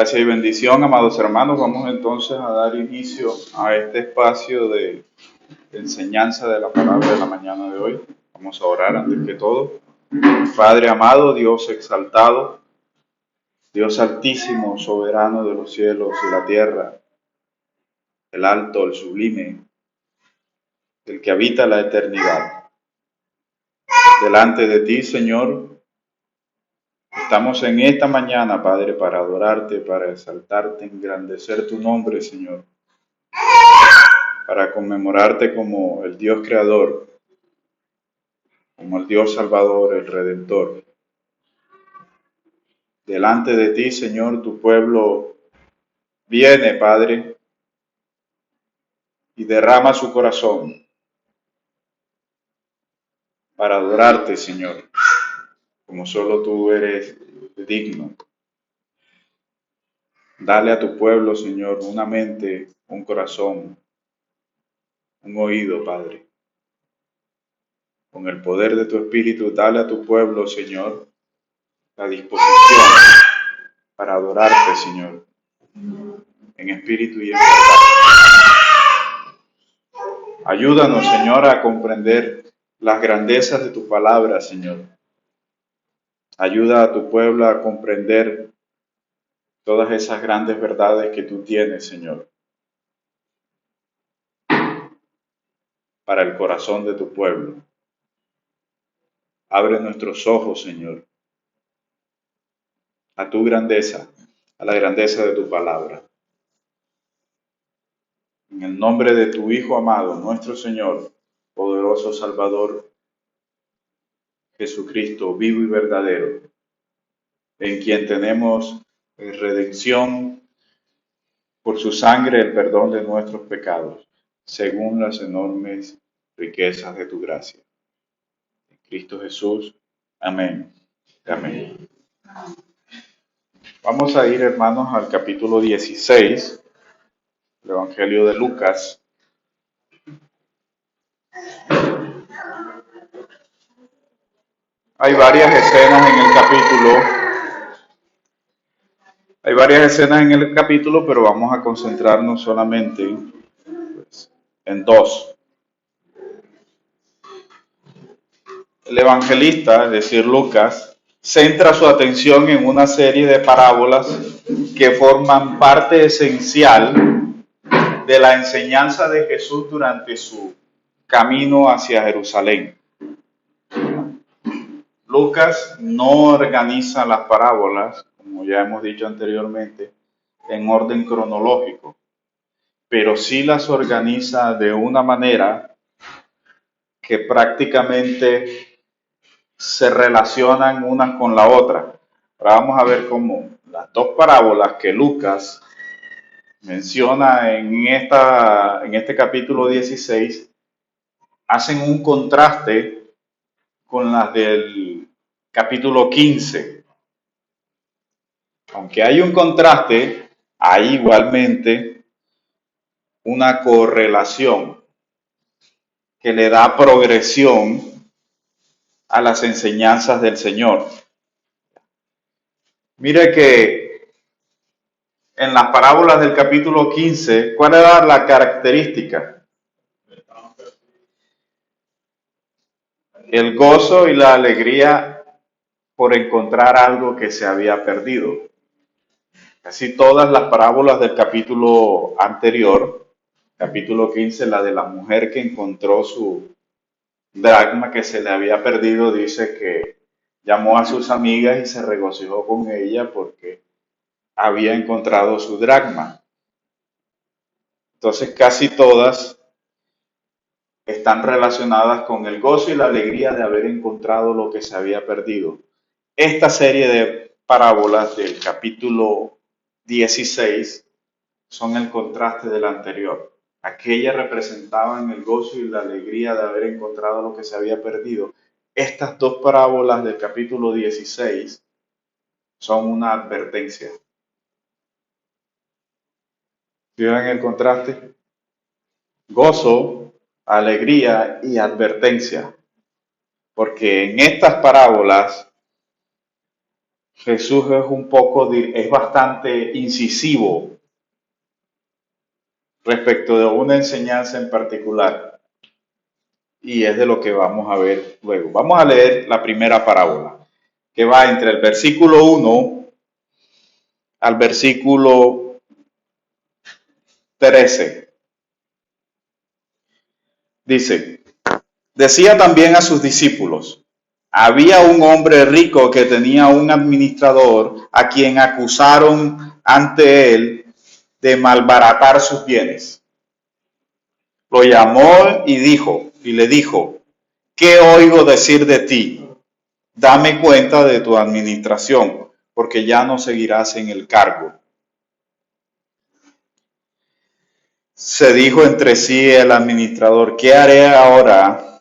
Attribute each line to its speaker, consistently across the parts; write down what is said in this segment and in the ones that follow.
Speaker 1: Gracias y bendición, amados hermanos. Vamos entonces a dar inicio a este espacio de enseñanza de la palabra de la mañana de hoy. Vamos a orar antes que todo. Padre amado, Dios exaltado, Dios altísimo, soberano de los cielos y la tierra, el alto, el sublime, el que habita la eternidad. Delante de ti, Señor, estamos en esta mañana, Padre, para adorarte, para exaltarte, engrandecer tu nombre, Señor, para conmemorarte como el Dios creador, como el Dios salvador, el redentor. Delante de ti, Señor, tu pueblo viene, Padre, y derrama su corazón para adorarte, Señor, como solo tú eres digno. Dale a tu pueblo, Señor, una mente, un corazón, un oído, Padre. Con el poder de tu Espíritu, dale a tu pueblo, Señor, la disposición para adorarte, Señor, en espíritu y en verdad. Ayúdanos, Señor, a comprender las grandezas de tu palabra, Señor. Ayuda a tu pueblo a comprender todas esas grandes verdades que tú tienes, Señor, para el corazón de tu pueblo. Abre nuestros ojos, Señor, a tu grandeza, a la grandeza de tu palabra. En el nombre de tu Hijo amado, nuestro Señor, poderoso Salvador, Jesucristo, vivo y verdadero, en quien tenemos redención por su sangre, el perdón de nuestros pecados, según las enormes riquezas de tu gracia. En Cristo Jesús. Amén. Amén. Vamos a ir, hermanos, al capítulo 16 del Evangelio de Lucas. Hay varias escenas en el capítulo, pero vamos a concentrarnos solamente en dos. El evangelista, es decir, Lucas, centra su atención en una serie de parábolas que forman parte esencial de la enseñanza de Jesús durante su camino hacia Jerusalén. Lucas no organiza las parábolas, como ya hemos dicho anteriormente, en orden cronológico, pero sí las organiza de una manera que prácticamente se relacionan unas con la otra. Ahora vamos a ver cómo las dos parábolas que Lucas menciona en este capítulo 16 hacen un contraste con las del capítulo 15. Aunque hay un contraste, hay igualmente una correlación que le da progresión a las enseñanzas del Señor. Mire que en las parábolas del capítulo 15, ¿cuál era la característica? El gozo y la alegría por encontrar algo que se había perdido. Casi todas las parábolas del capítulo anterior, capítulo 15, la de la mujer que encontró su dracma que se le había perdido, dice que llamó a sus amigas y se regocijó con ella porque había encontrado su dracma. Entonces casi todas están relacionadas con el gozo y la alegría de haber encontrado lo que se había perdido. Esta serie de parábolas del capítulo 16 son el contraste del anterior. Aquellas representaban el gozo y la alegría de haber encontrado lo que se había perdido. Estas dos parábolas del capítulo 16 son una advertencia. ¿Vieron el contraste? Gozo, alegría y advertencia. Porque en estas parábolas Jesús es bastante incisivo respecto de una enseñanza en particular. Y es de lo que vamos a ver luego. Vamos a leer la primera parábola, que va entre el versículo 1 al versículo 13. Dice, decía también a sus discípulos, había un hombre rico que tenía un administrador a quien acusaron ante él de malbaratar sus bienes. Lo llamó y le dijo, ¿qué oigo decir de ti? Dame cuenta de tu administración, porque ya no seguirás en el cargo. Se dijo entre sí el administrador, ¿qué haré ahora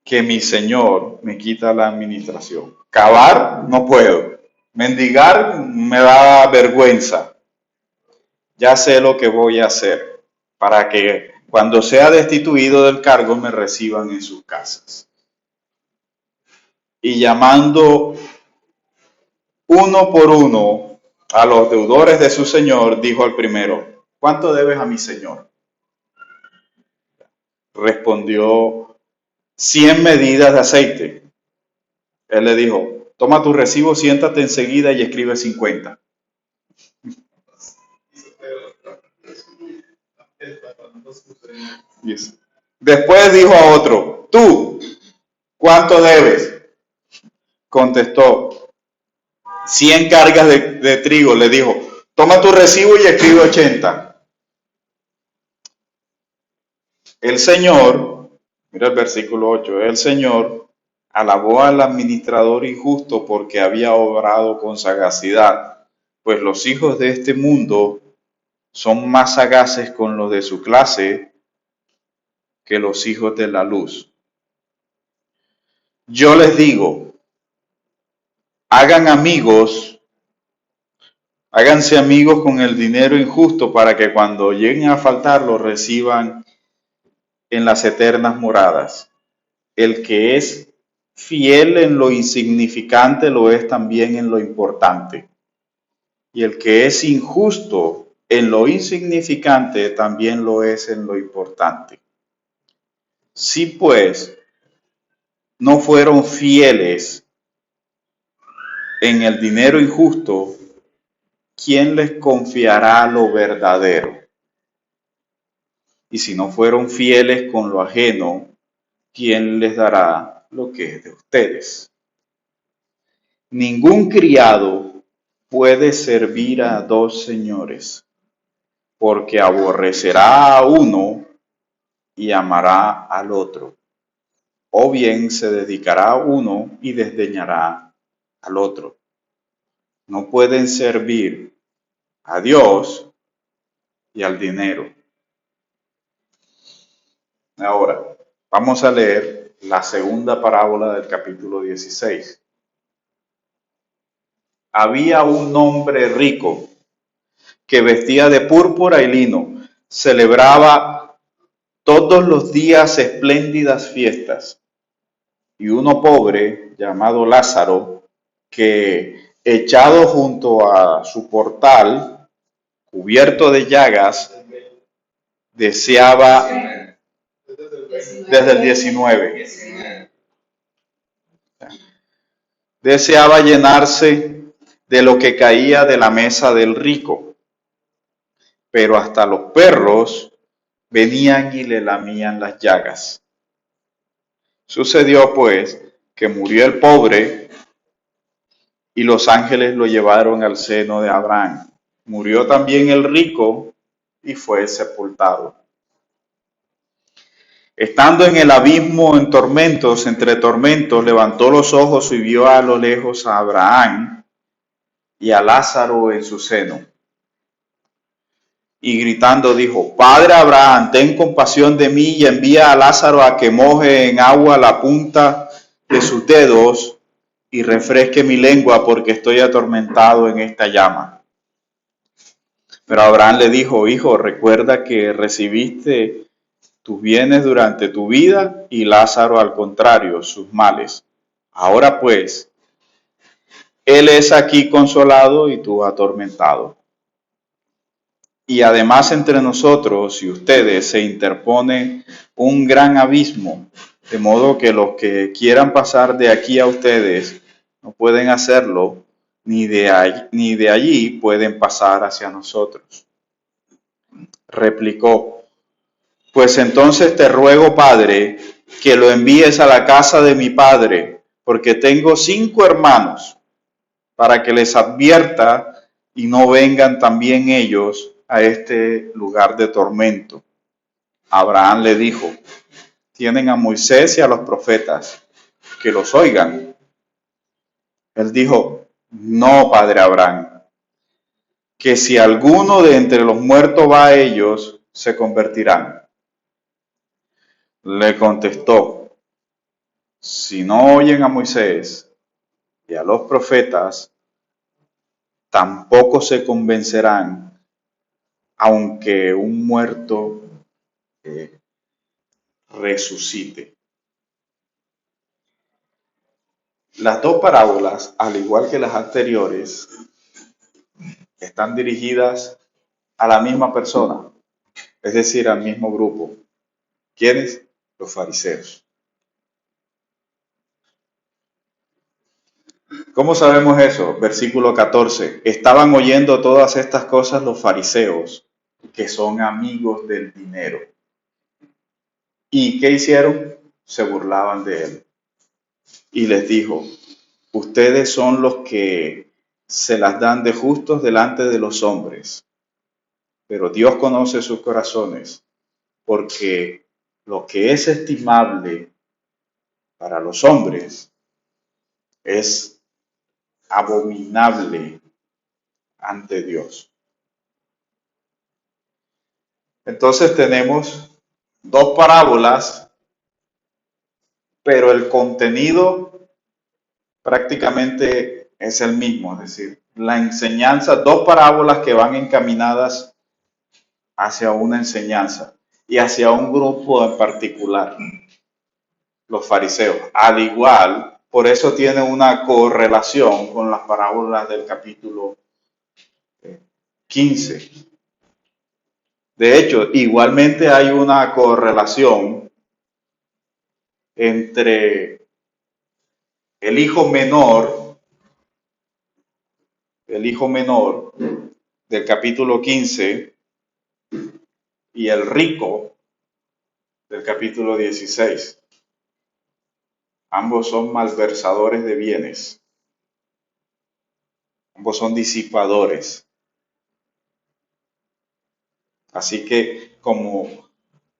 Speaker 1: que mi señor me quita la administración? Cavar no puedo, mendigar me da vergüenza. Ya sé lo que voy a hacer para que cuando sea destituido del cargo me reciban en sus casas. Y llamando uno por uno a los deudores de su señor, dijo al primero, ¿cuánto debes a mi señor? Respondió, 100 medidas de aceite. Él le dijo, toma tu recibo, siéntate enseguida y escribe 50. Después dijo a otro, tú, ¿cuánto debes? Contestó, 100 cargas de trigo. Le dijo, toma tu recibo y escribe 80. El Señor, mira el versículo 8, el Señor alabó al administrador injusto porque había obrado con sagacidad, pues los hijos de este mundo son más sagaces con los de su clase que los hijos de la luz. Yo les digo, háganse amigos con el dinero injusto para que cuando lleguen a faltar lo reciban en las eternas moradas. El que es fiel en lo insignificante lo es también en lo importante. Y el que es injusto en lo insignificante también lo es en lo importante. Si pues no fueron fieles en el dinero injusto, ¿quién les confiará lo verdadero? Y si no fueron fieles con lo ajeno, ¿quién les dará lo que es de ustedes? Ningún criado puede servir a dos señores, porque aborrecerá a uno y amará al otro, o bien se dedicará a uno y desdeñará al otro. No pueden servir a Dios y al dinero. Ahora, vamos a leer la segunda parábola del capítulo 16. Había un hombre rico que vestía de púrpura y lino, celebraba todos los días espléndidas fiestas, y uno pobre llamado Lázaro, que echado junto a su portal, cubierto de llagas, deseaba, desde el 19, deseaba llenarse de lo que caía de la mesa del rico, pero hasta los perros venían y le lamían las llagas. Sucedió pues que murió el pobre y los ángeles lo llevaron al seno de Abraham. Murió también el rico y fue sepultado. Estando en el abismo en tormentos, entre tormentos, levantó los ojos y vio a lo lejos a Abraham y a Lázaro en su seno. Y gritando dijo, Padre Abraham, ten compasión de mí y envía a Lázaro a que moje en agua la punta de sus dedos y refresque mi lengua porque estoy atormentado en esta llama. Pero Abraham le dijo, hijo, recuerda que recibiste tus bienes durante tu vida y Lázaro al contrario, sus males. Ahora pues, Él es aquí consolado y tú atormentado. Y además entre nosotros y ustedes se interpone un gran abismo, de modo que los que quieran pasar de aquí a ustedes no pueden hacerlo, ni de allí pueden pasar hacia nosotros. Replicó: pues entonces te ruego, Padre, que lo envíes a la casa de mi padre, porque tengo 5 hermanos, para que les advierta y no vengan también ellos a este lugar de tormento. Abraham le dijo: tienen a Moisés y a los profetas, que los oigan. Él dijo: no, padre Abraham, que si alguno de entre los muertos va a ellos, se convertirán. Le contestó: si no oyen a Moisés y a los profetas, tampoco se convencerán, aunque un muerto resucite. Las dos parábolas, al igual que las anteriores, están dirigidas a la misma persona, es decir, al mismo grupo. ¿Quiénes? Los fariseos. ¿Cómo sabemos eso? Versículo 14. Estaban oyendo todas estas cosas los fariseos, que son amigos del dinero. ¿Y qué hicieron? Se burlaban de él. Y les dijo: ustedes son los que se las dan de justos delante de los hombres, pero Dios conoce sus corazones, porque lo que es estimable para los hombres es abominable ante Dios. Entonces tenemos dos parábolas, pero el contenido prácticamente es el mismo, es decir, la enseñanza, dos parábolas que van encaminadas hacia una enseñanza y hacia un grupo en particular, los fariseos. Al igual, por eso tiene una correlación con las parábolas del capítulo 15. De hecho, igualmente hay una correlación entre el hijo menor del capítulo 15 y el rico del capítulo 16. Ambos son malversadores de bienes. Ambos son disipadores. Así que, como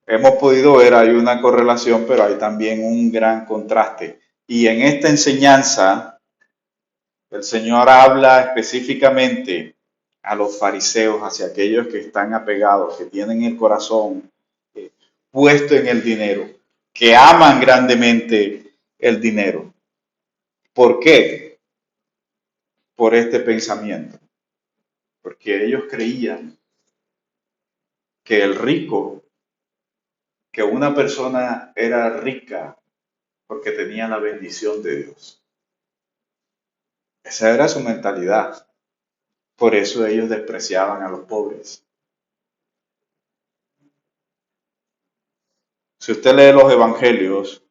Speaker 1: hemos podido ver, hay una correlación, pero hay también un gran contraste. Y en esta enseñanza, el Señor habla específicamente a los fariseos, hacia aquellos que están apegados, que tienen el corazón puesto en el dinero, que aman grandemente el dinero. ¿Por qué? Por este pensamiento. Porque ellos creían que el rico, que una persona era rica porque tenía la bendición de Dios. Esa era su mentalidad. Por eso ellos despreciaban a los pobres. Si usted lee los evangelios,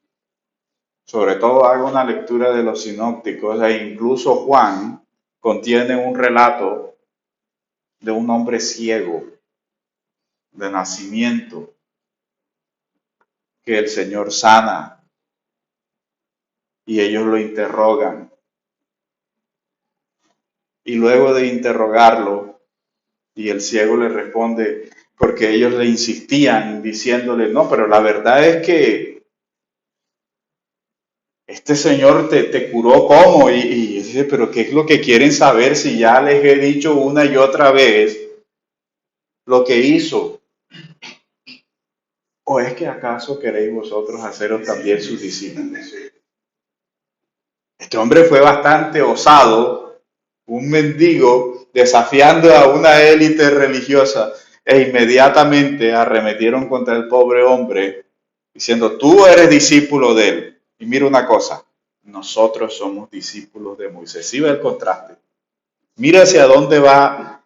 Speaker 1: sobre todo haga una lectura de los sinópticos, e incluso Juan contiene un relato de un hombre ciego de nacimiento que el Señor sana y ellos lo interrogan. Y luego de interrogarlo, y el ciego le responde, porque ellos le insistían diciéndole: no, pero la verdad es que este Señor te curó ¿cómo? Y dice: pero ¿qué es lo que quieren saber si ya les he dicho una y otra vez lo que hizo? ¿O es que acaso queréis vosotros haceros también sus discípulos? Este hombre fue bastante osado, un mendigo desafiando a una élite religiosa, e inmediatamente arremetieron contra el pobre hombre diciendo: tú eres discípulo de él. Y mira una cosa, nosotros somos discípulos de Moisés. ¿Sí ve el contraste? Mira hacia dónde va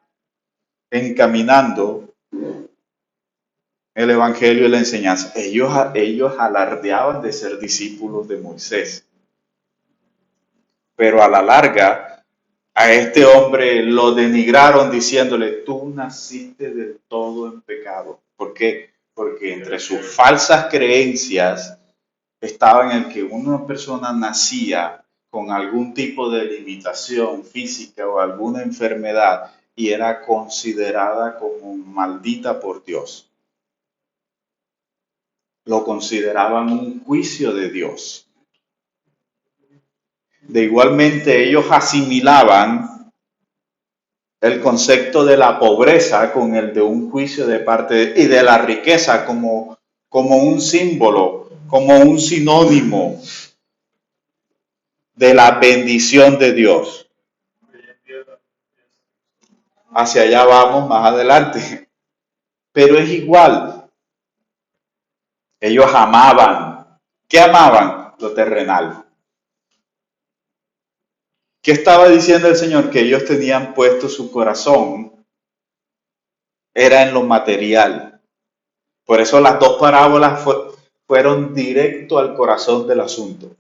Speaker 1: encaminando el Evangelio y la enseñanza. Ellos alardeaban de ser discípulos de Moisés, pero a la larga a este hombre lo denigraron diciéndole, tú naciste del todo en pecado. ¿Por qué? Porque entre sus falsas creencias estaba en el que una persona nacía con algún tipo de limitación física o alguna enfermedad y era considerada como maldita por Dios. Lo consideraban un juicio de Dios. De igualmente ellos asimilaban el concepto de la pobreza con el de un juicio de parte y de la riqueza como un símbolo, como un sinónimo de la bendición de Dios. Hacia allá vamos más adelante. Pero es igual. Ellos amaban. ¿Qué amaban? Lo terrenal. ¿Qué estaba diciendo el Señor? Que ellos tenían puesto su corazón, era en lo material. Por eso las dos parábolas fueron directo al corazón del asunto.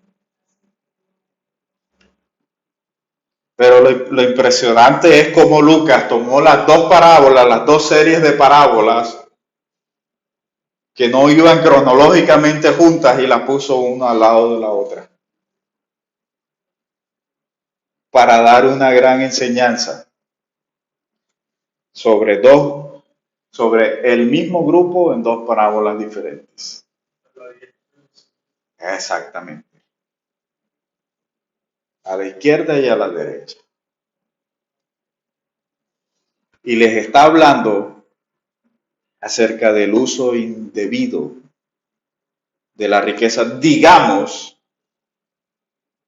Speaker 1: Pero lo impresionante es cómo Lucas tomó las dos parábolas, las dos series de parábolas, que no iban cronológicamente juntas y las puso una al lado de la otra, para dar una gran enseñanza sobre el mismo grupo en dos parábolas diferentes. Exactamente. A la izquierda y a la derecha. Y les está hablando acerca del uso indebido de la riqueza. Digamos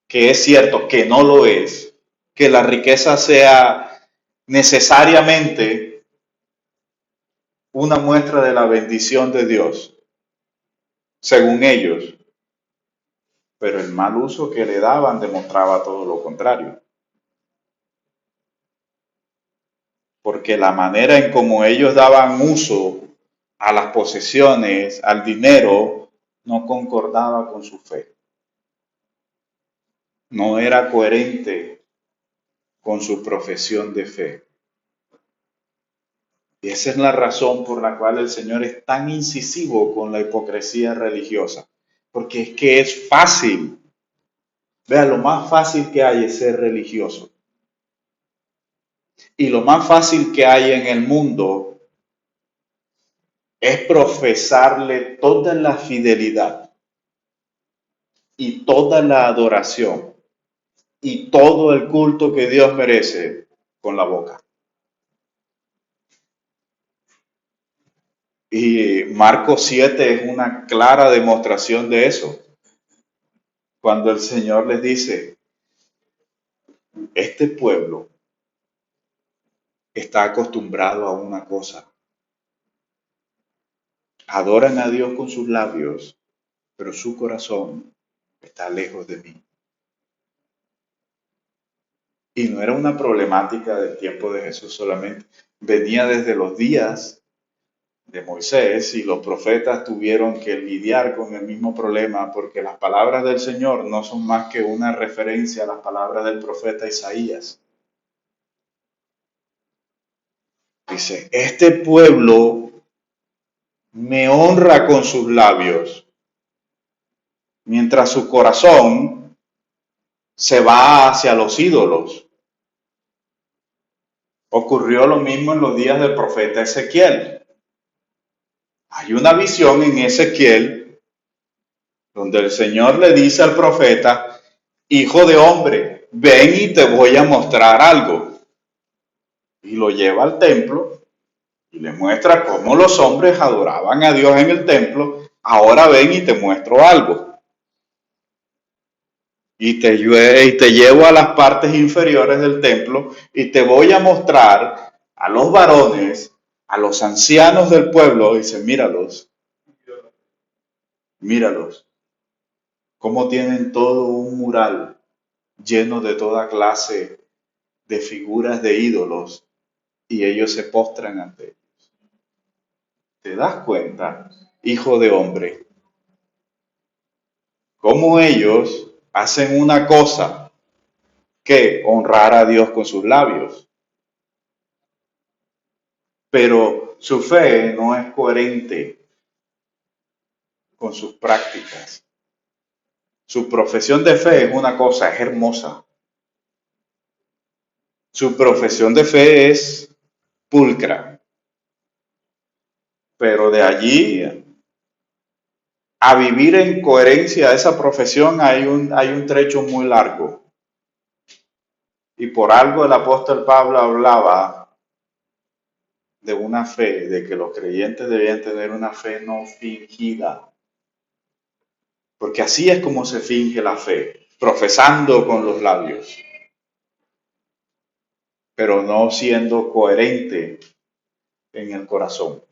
Speaker 1: que es cierto, que no lo es, que la riqueza sea necesariamente una muestra de la bendición de Dios, según ellos, pero el mal uso que le daban demostraba todo lo contrario. Porque la manera en cómo ellos daban uso a las posesiones, al dinero, no concordaba con su fe. No era coherente con su profesión de fe. Y esa es la razón por la cual el Señor es tan incisivo con la hipocresía religiosa. Porque es que es fácil. Vea, lo más fácil que hay es ser religioso. Y lo más fácil que hay en el mundo es profesarle toda la fidelidad y toda la adoración y todo el culto que Dios merece con la boca. Y Marcos 7 es una clara demostración de eso. Cuando el Señor les dice, este pueblo está acostumbrado a una cosa. Adoran a Dios con sus labios, pero su corazón está lejos de mí. Y no era una problemática del tiempo de Jesús solamente. Venía desde los días de Moisés y los profetas tuvieron que lidiar con el mismo problema porque las palabras del Señor no son más que una referencia a las palabras del profeta Isaías. Dice, este pueblo me honra con sus labios, mientras su corazón se va hacia los ídolos. Ocurrió lo mismo en los días del profeta Ezequiel. Hay una visión en Ezequiel donde el Señor le dice al profeta, hijo de hombre, ven y te voy a mostrar algo. Y lo lleva al templo y le muestra cómo los hombres adoraban a Dios en el templo. Ahora ven y te muestro algo. Y te llevo a las partes inferiores del templo y te voy a mostrar a los varones, a los ancianos del pueblo. Dice, míralos, míralos, cómo tienen todo un mural lleno de toda clase de figuras de ídolos, y ellos se postran ante él. ¿Te das cuenta, hijo de hombre, cómo ellos hacen una cosa que honrar a Dios con sus labios, pero su fe no es coherente con sus prácticas? Su profesión de fe es una cosa, es hermosa. Su profesión de fe es pulcra, pero de allí a vivir en coherencia a esa profesión hay un trecho muy largo. Y por algo el apóstol Pablo hablaba de una fe, de que los creyentes debían tener una fe no fingida. Porque así es como se finge la fe, profesando con los labios, pero no siendo coherente en el corazón.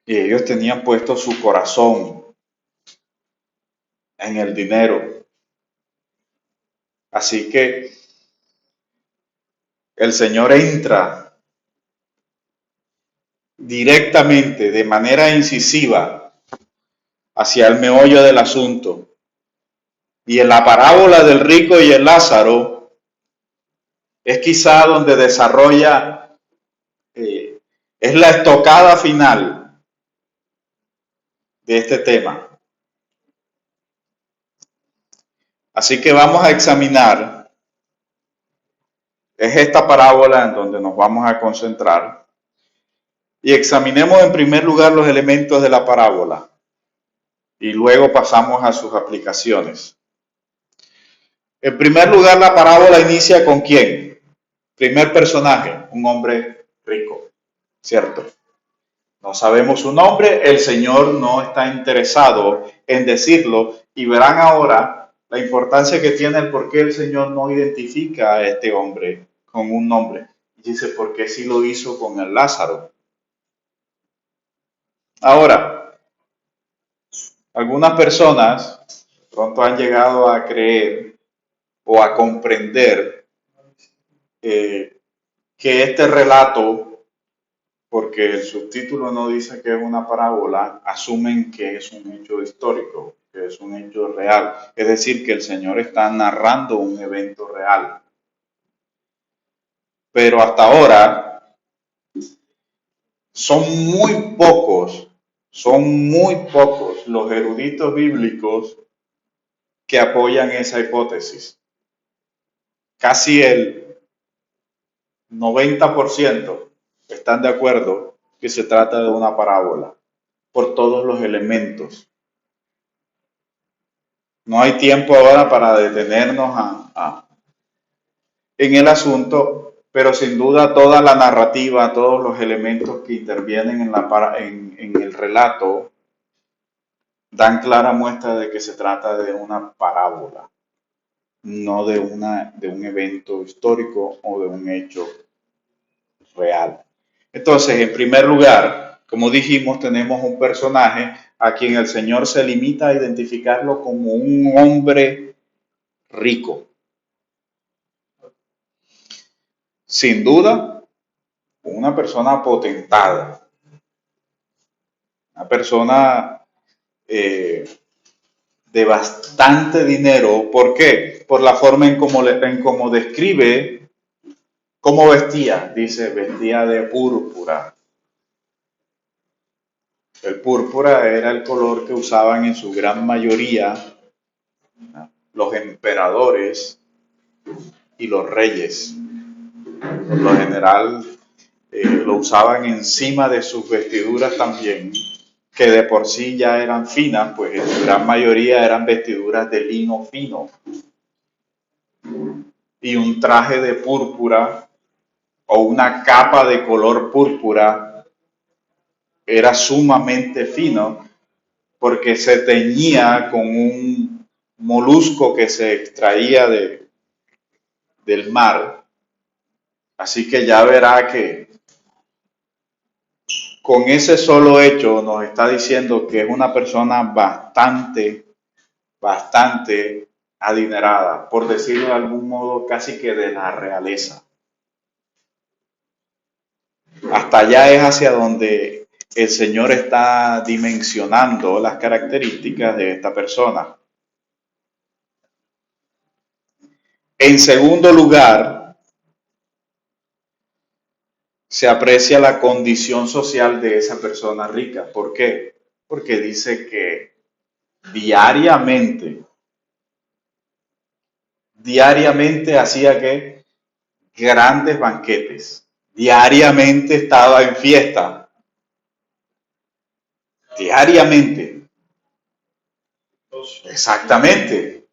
Speaker 1: Y ellos tenían puesto su corazón en el dinero. Así que el Señor entra directamente, de manera incisiva, hacia el meollo del asunto. Y en la parábola del rico y el Lázaro es quizá donde desarrolla, es la estocada final de este tema. Así que vamos a examinar, es esta parábola en donde nos vamos a concentrar, y examinemos en primer lugar los elementos de la parábola y luego pasamos a sus aplicaciones. En primer lugar, la parábola inicia con ¿quién? Primer personaje, un hombre rico, ¿cierto? No sabemos su nombre, el Señor no está interesado en decirlo, y verán ahora la importancia que tiene el por qué el Señor no identifica a este hombre con un nombre. Dice, porque sí lo hizo con el Lázaro. Ahora, algunas personas pronto han llegado a creer o a comprender que este relato, porque el subtítulo no dice que es una parábola, asumen que es un hecho histórico, que es un hecho real. Es decir, que el Señor está narrando un evento real. Pero hasta ahora son muy pocos los eruditos bíblicos que apoyan esa hipótesis. Casi el 90% están de acuerdo que se trata de una parábola por todos los elementos. No hay tiempo ahora para detenernos en el asunto, pero sin duda toda la narrativa, todos los elementos que intervienen en el relato dan clara muestra de que se trata de una parábola, no de un evento histórico o de un hecho real. Entonces, en primer lugar, como dijimos, tenemos un personaje a quien el Señor se limita a identificarlo como un hombre rico. Sin duda, una persona potentada, una persona de bastante dinero. ¿Por qué? Por la forma en cómo describe cómo vestía. Dice, vestía de púrpura. El púrpura era el color que usaban en su gran mayoría, ¿no?, los emperadores y los reyes. Por lo general lo usaban encima de sus vestiduras también, que de por sí ya eran finas, pues en su gran mayoría eran vestiduras de lino fino. Y un traje de púrpura o una capa de color púrpura era sumamente fino porque se teñía con un molusco que se extraía del mar. Así que ya verá que con ese solo hecho nos está diciendo que es una persona bastante adinerada, por decirlo de algún modo, casi que de la realeza. Hasta allá es hacia donde el Señor está dimensionando las características de esta persona. En segundo lugar, se aprecia la condición social de esa persona rica. ¿Por qué? Porque dice que diariamente hacía que grandes banquetes. Diariamente estaba en fiesta. Diariamente. Exactamente.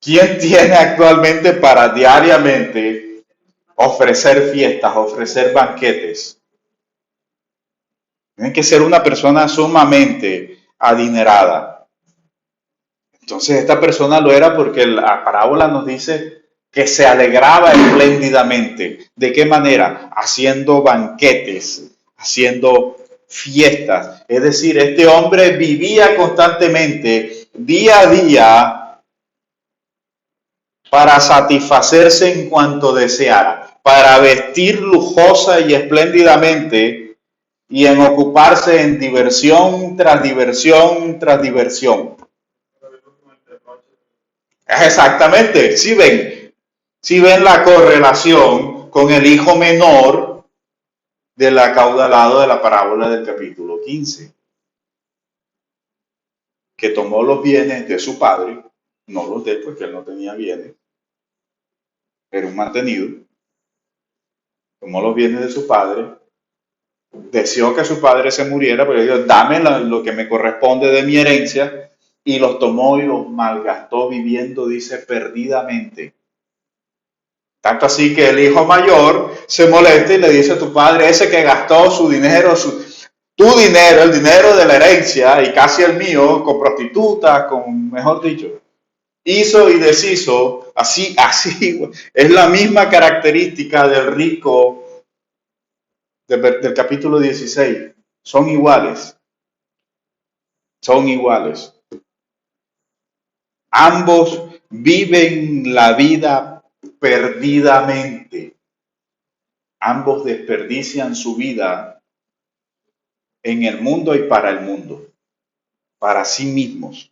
Speaker 1: ¿Quién tiene actualmente para diariamente ofrecer fiestas, ofrecer banquetes? Tiene que ser una persona sumamente adinerada. Entonces esta persona lo era porque la parábola nos dice que se alegraba espléndidamente. ¿De qué manera? Haciendo banquetes, haciendo fiestas. Es decir, este hombre vivía constantemente, día a día, para satisfacerse en cuanto deseara, para vestir lujosa y espléndidamente y en ocuparse en diversión tras diversión tras diversión. Exactamente, si ven la correlación con el hijo menor del acaudalado de la parábola del capítulo 15, que tomó los bienes de su padre, no los de él porque él no tenía bienes, era un mantenido, tomó los bienes de su padre, deseó que su padre se muriera, pero dijo, dame lo que me corresponde de mi herencia, y los tomó y los malgastó viviendo, dice, perdidamente. Tanto así que el hijo mayor se molesta y le dice a tu padre, ese que gastó su dinero, tu dinero, el dinero de la herencia y casi el mío, con prostitutas, con, mejor dicho, hizo y deshizo, así, es la misma característica del rico del capítulo 16. Son iguales, son iguales. Ambos viven la vida perdidamente. Ambos desperdician su vida en el mundo y para el mundo, para sí mismos.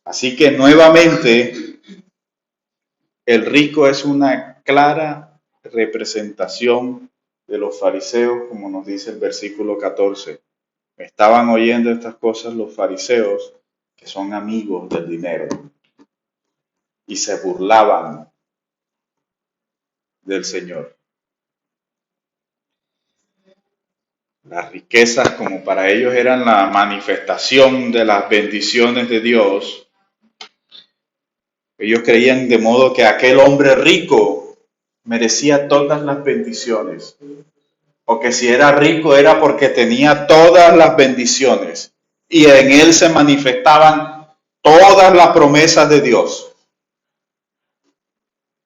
Speaker 1: Así que nuevamente, el rico es una clara representación de los fariseos, como nos dice el versículo 14. Estaban oyendo estas cosas los fariseos, que son amigos del dinero, y se burlaban del Señor. Las riquezas, como para ellos eran la manifestación de las bendiciones de Dios, ellos creían de modo que aquel hombre rico merecía todas las bendiciones, o que si era rico era porque tenía todas las bendiciones y en él se manifestaban todas las promesas de Dios.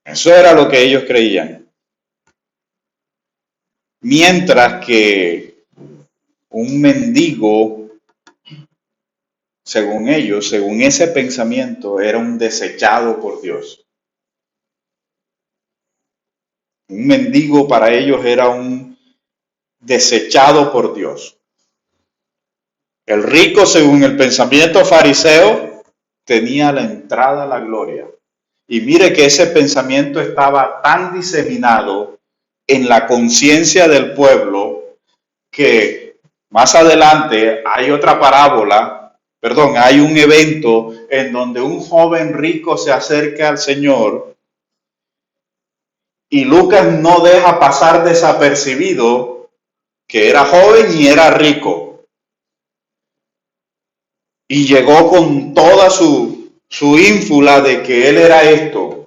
Speaker 1: Eso era lo que ellos creían. Mientras que un mendigo, según ellos, según ese pensamiento, era un desechado por Dios. Un mendigo para ellos era un desechado por Dios. El rico, según el pensamiento fariseo, tenía la entrada a la gloria. Y mire que ese pensamiento estaba tan diseminado en la conciencia del pueblo que más adelante hay otra parábola, hay un evento en donde un joven rico se acerca al Señor y Lucas no deja pasar desapercibido que era joven y era rico. Y llegó con toda su ínfula de que él era esto,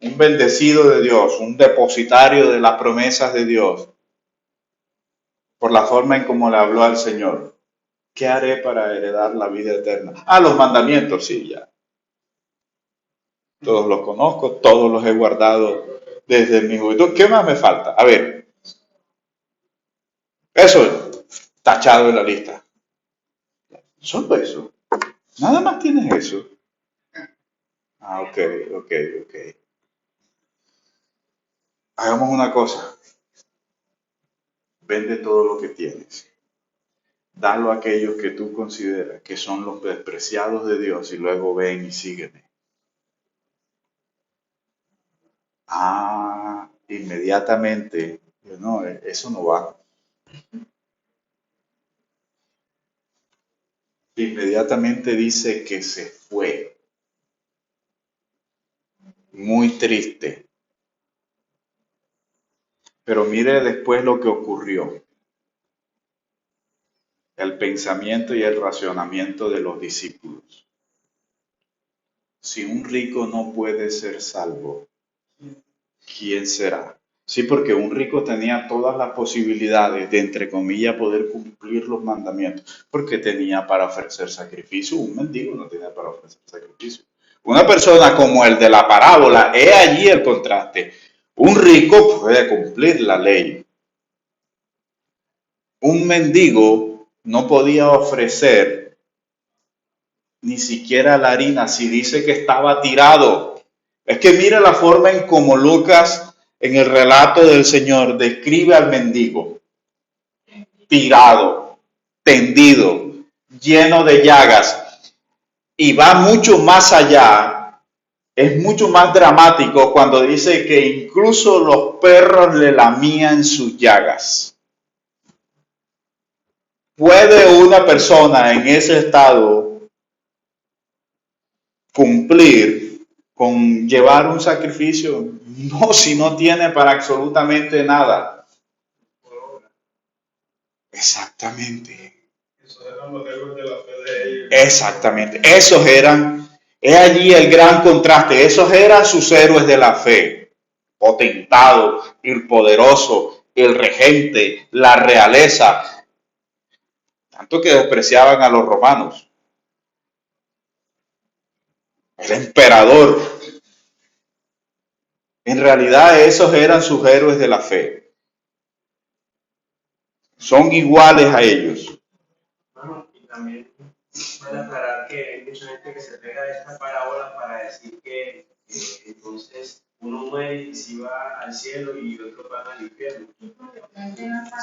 Speaker 1: un bendecido de Dios, un depositario de las promesas de Dios, por la forma en cómo le habló al Señor. ¿Qué haré para heredar la vida eterna? Los mandamientos, sí, ya. Todos los conozco, todos los he guardado desde mi juventud. ¿Qué más me falta? A ver, eso tachado en la lista. Solo eso. Nada más tienes eso. Ah, ok, ok, ok. Hagamos una cosa. Vende todo lo que tienes. Dalo a aquellos que tú consideras que son los despreciados de Dios y luego ven y sígueme. Ah, inmediatamente. No, eso no va. Inmediatamente dice que se fue. Muy triste. Pero mire después lo que ocurrió. El pensamiento y el racionamiento de los discípulos. Si un rico no puede ser salvo, ¿quién será? Sí, porque un rico tenía todas las posibilidades de, entre comillas, poder cumplir los mandamientos, porque tenía para ofrecer sacrificio. Un mendigo no tenía para ofrecer sacrificio. Una persona como el de la parábola, he allí el contraste. Un rico puede cumplir la ley. Un mendigo no podía ofrecer ni siquiera la harina si dice que estaba tirado. Es que mira la forma en como Lucas en el relato del Señor describe al mendigo: tirado, tendido, lleno de llagas, y va mucho más allá. Es mucho más dramático cuando dice que incluso los perros le lamían sus llagas. ¿Puede una persona en ese estado cumplir con llevar un sacrificio? No, si no tiene para absolutamente nada. Exactamente. Esos eran los héroes de la fe de ellos. Exactamente. Esos eran, es allí el gran contraste. Esos eran sus héroes de la fe. Potentado, el poderoso, el regente, la realeza. Tanto que despreciaban a los romanos. El emperador. En realidad esos eran sus héroes de la fe. Son iguales a ellos.
Speaker 2: Bueno, y también vale aclarar que hay mucha gente que se pega de esta parábola para decir que entonces uno muere y si va al cielo y otros van al infierno.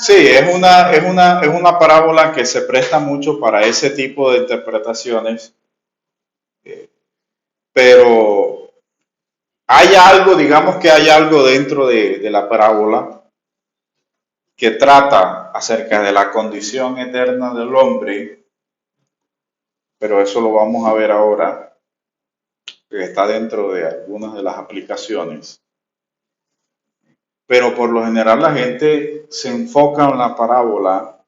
Speaker 1: Sí, es una parábola que se presta mucho para ese tipo de interpretaciones, pero hay algo, digamos que hay algo dentro de la parábola que trata acerca de la condición eterna del hombre, pero eso lo vamos a ver ahora, que está dentro de algunas de las aplicaciones. Pero por lo general la gente se enfoca en la parábola,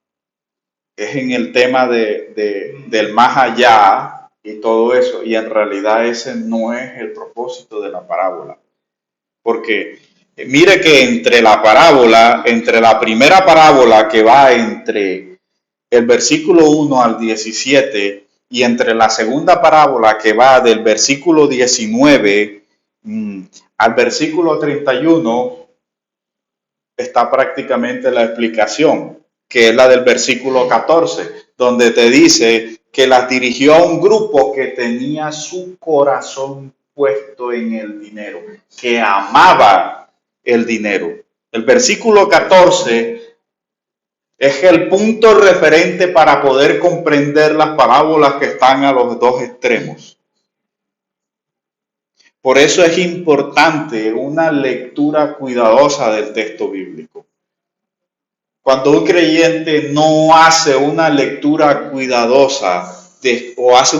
Speaker 1: es en el tema del más allá y todo eso, y en realidad ese no es el propósito de la parábola. Porque mire que entre la parábola, entre la primera parábola que va entre el versículo 1 al 17 y entre la segunda parábola que va del versículo 19 al versículo 31, está prácticamente la explicación, que es la del versículo 14, donde te dice que las dirigió a un grupo que tenía su corazón puesto en el dinero, que amaba el dinero. El versículo 14 es el punto referente para poder comprender las parábolas que están a los dos extremos. Por eso es importante una lectura cuidadosa del texto bíblico. Cuando un creyente no hace una lectura cuidadosa o hace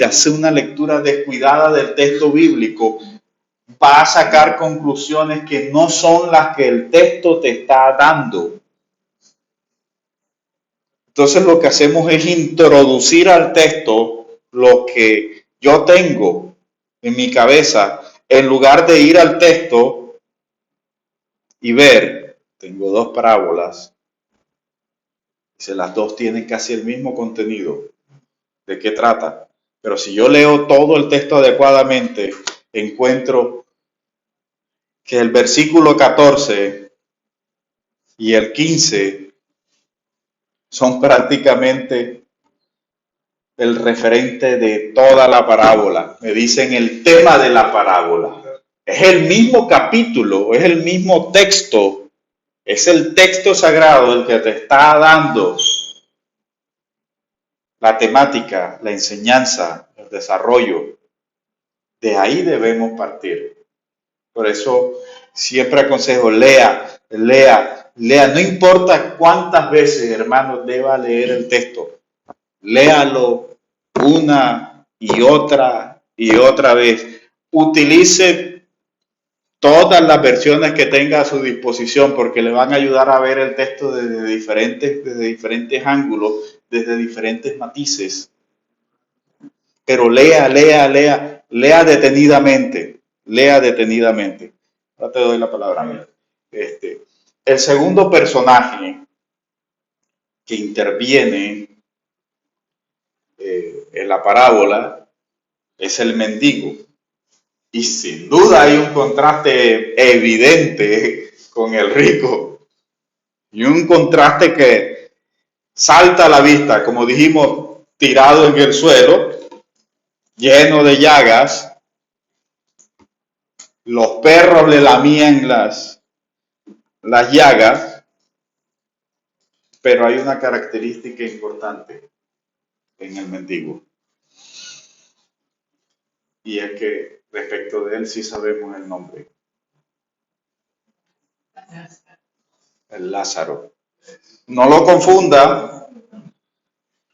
Speaker 1: hace una lectura descuidada del texto bíblico, va a sacar conclusiones que no son las que el texto te está dando. Entonces lo que hacemos es introducir al texto lo que yo tengo en mi cabeza, en lugar de ir al texto y ver, tengo dos parábolas, las dos tienen casi el mismo contenido. ¿De qué trata? Pero si yo leo todo el texto adecuadamente, encuentro que el versículo 14 y el 15 son prácticamente el referente de toda la parábola. Me dicen el tema de la parábola. Es el mismo capítulo, es el mismo texto, es el texto sagrado el que te está dando la temática, la enseñanza, el desarrollo. De ahí debemos partir. Por eso siempre aconsejo, lea. No importa cuántas veces, hermanos, deba leer el texto. Léalo una y otra vez. Utilice todas las versiones que tenga a su disposición porque le van a ayudar a ver el texto desde diferentes ángulos, desde diferentes matices. Pero lea detenidamente. Ahora te doy la palabra. El segundo personaje que interviene en la parábola es el mendigo. Y sin duda hay un contraste evidente con el rico. Y un contraste que salta a la vista, como dijimos, tirado en el suelo, lleno de llagas. Los perros le lamían las llagas, pero hay una característica importante en el mendigo. Y es que respecto de él sí sabemos el nombre. El Lázaro. No lo confunda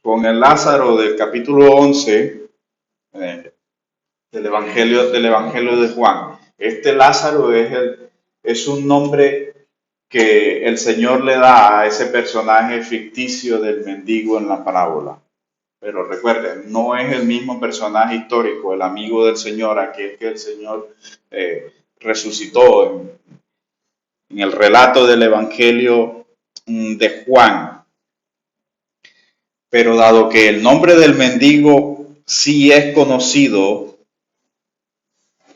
Speaker 1: con el Lázaro del capítulo 11 del Evangelio de Juan. Este Lázaro es un nombre que el Señor le da a ese personaje ficticio del mendigo en la parábola. Pero recuerden, no es el mismo personaje histórico, el amigo del Señor, aquel que el Señor resucitó en el relato del Evangelio de Juan. Pero dado que el nombre del mendigo sí es conocido,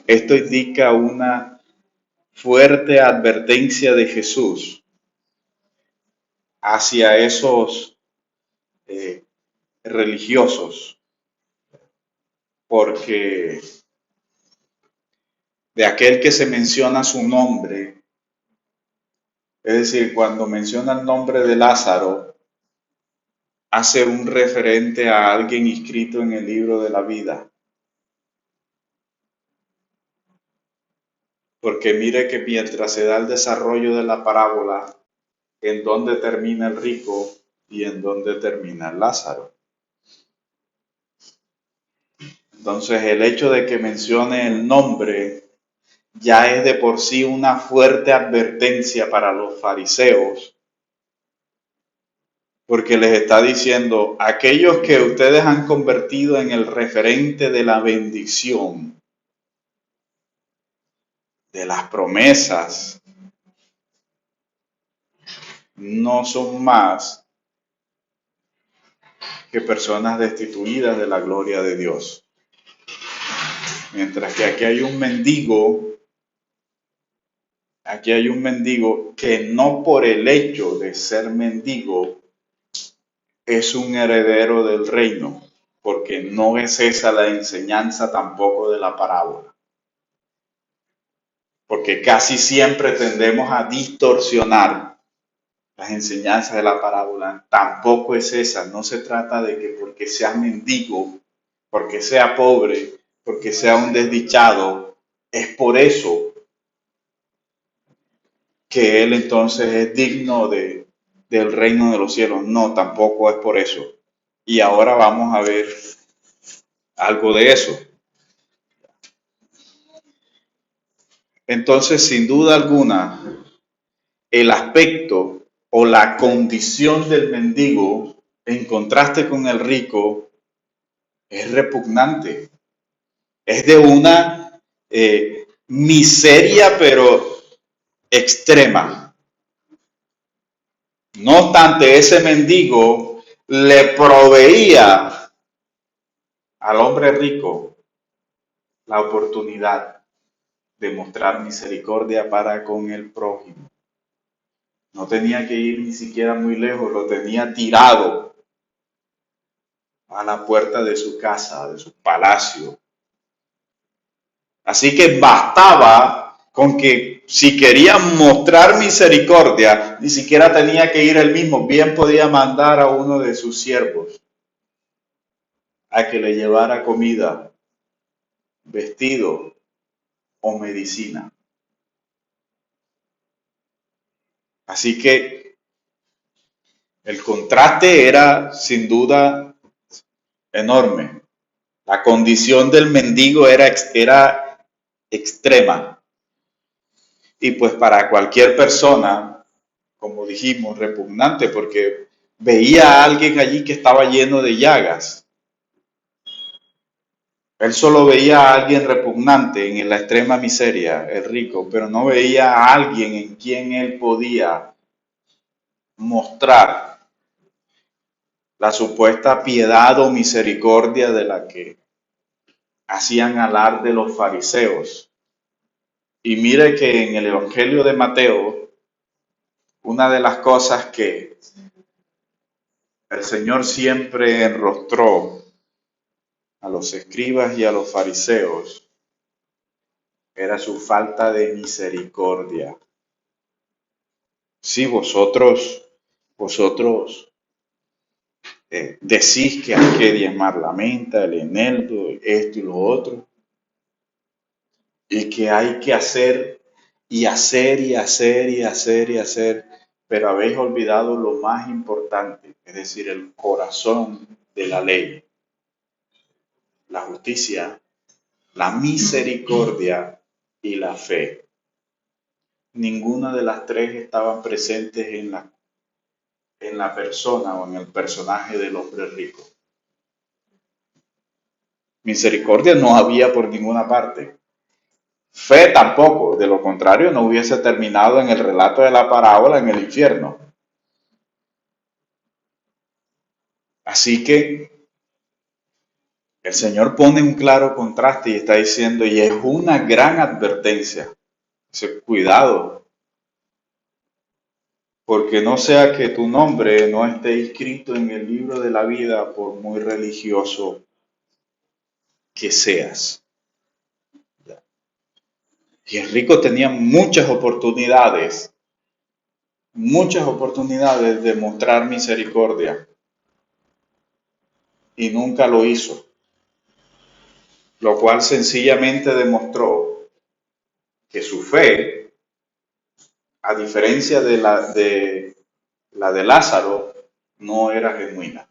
Speaker 1: esto indica una fuerte advertencia de Jesús hacia esos religiosos, porque de aquel que se menciona su nombre, es decir, cuando menciona el nombre de Lázaro, hace un referente a alguien inscrito en el libro de la vida. Porque mire que mientras se da el desarrollo de la parábola, en dónde termina el rico y en dónde termina el Lázaro. Entonces el hecho de que mencione el nombre ya es de por sí una fuerte advertencia para los fariseos, porque les está diciendo, aquellos que ustedes han convertido en el referente de la bendición, de las promesas, no son más que personas destituidas de la gloria de Dios. Mientras que aquí hay un mendigo que no por el hecho de ser mendigo es un heredero del reino, porque no es esa la enseñanza tampoco de la parábola. Porque casi siempre tendemos a distorsionar las enseñanzas de la parábola. Tampoco es esa, no se trata de que porque sea mendigo, porque sea pobre, porque sea un desdichado, es por eso que él entonces es digno del reino de los cielos. No, tampoco es por eso. Y ahora vamos a ver algo de eso. Entonces, sin duda alguna, el aspecto o la condición del mendigo en contraste con el rico es repugnante. Es de una miseria, pero extrema. No obstante, ese mendigo le proveía al hombre rico la oportunidad de mostrar misericordia para con el prójimo. No tenía que ir ni siquiera muy lejos, lo tenía tirado a la puerta de su casa, de su palacio. Así que bastaba con que si quería mostrar misericordia, ni siquiera tenía que ir él mismo, bien podía mandar a uno de sus siervos a que le llevara comida, vestido o medicina. Así que el contraste era sin duda enorme. La condición del mendigo era extrema. Y pues para cualquier persona, como dijimos, repugnante, porque veía a alguien allí que estaba lleno de llagas. Él solo veía a alguien repugnante en la extrema miseria, el rico, pero no veía a alguien en quien él podía mostrar la supuesta piedad o misericordia de la que hacían alarde los fariseos. Y mire que en el Evangelio de Mateo, una de las cosas que el Señor siempre enrostró a los escribas y a los fariseos era su falta de misericordia. Sí, vosotros decís que hay que diezmar la menta, el eneldo, esto y lo otro, y que hay que hacer y hacer y hacer y hacer y hacer, pero habéis olvidado lo más importante, es decir, el corazón de la ley, la justicia, la misericordia y la fe. Ninguna de las tres estaban presentes en la persona o en el personaje del hombre rico. Misericordia no había por ninguna parte. Fe tampoco, de lo contrario no hubiese terminado en el relato de la parábola en el infierno. Así que el Señor pone un claro contraste y está diciendo, y es una gran advertencia, dice, cuidado, porque no sea que tu nombre no esté inscrito en el libro de la vida por muy religioso que seas. Y el rico tenía muchas oportunidades de mostrar misericordia y nunca lo hizo, lo cual sencillamente demostró que su fe, a diferencia de la de Lázaro, no era genuina.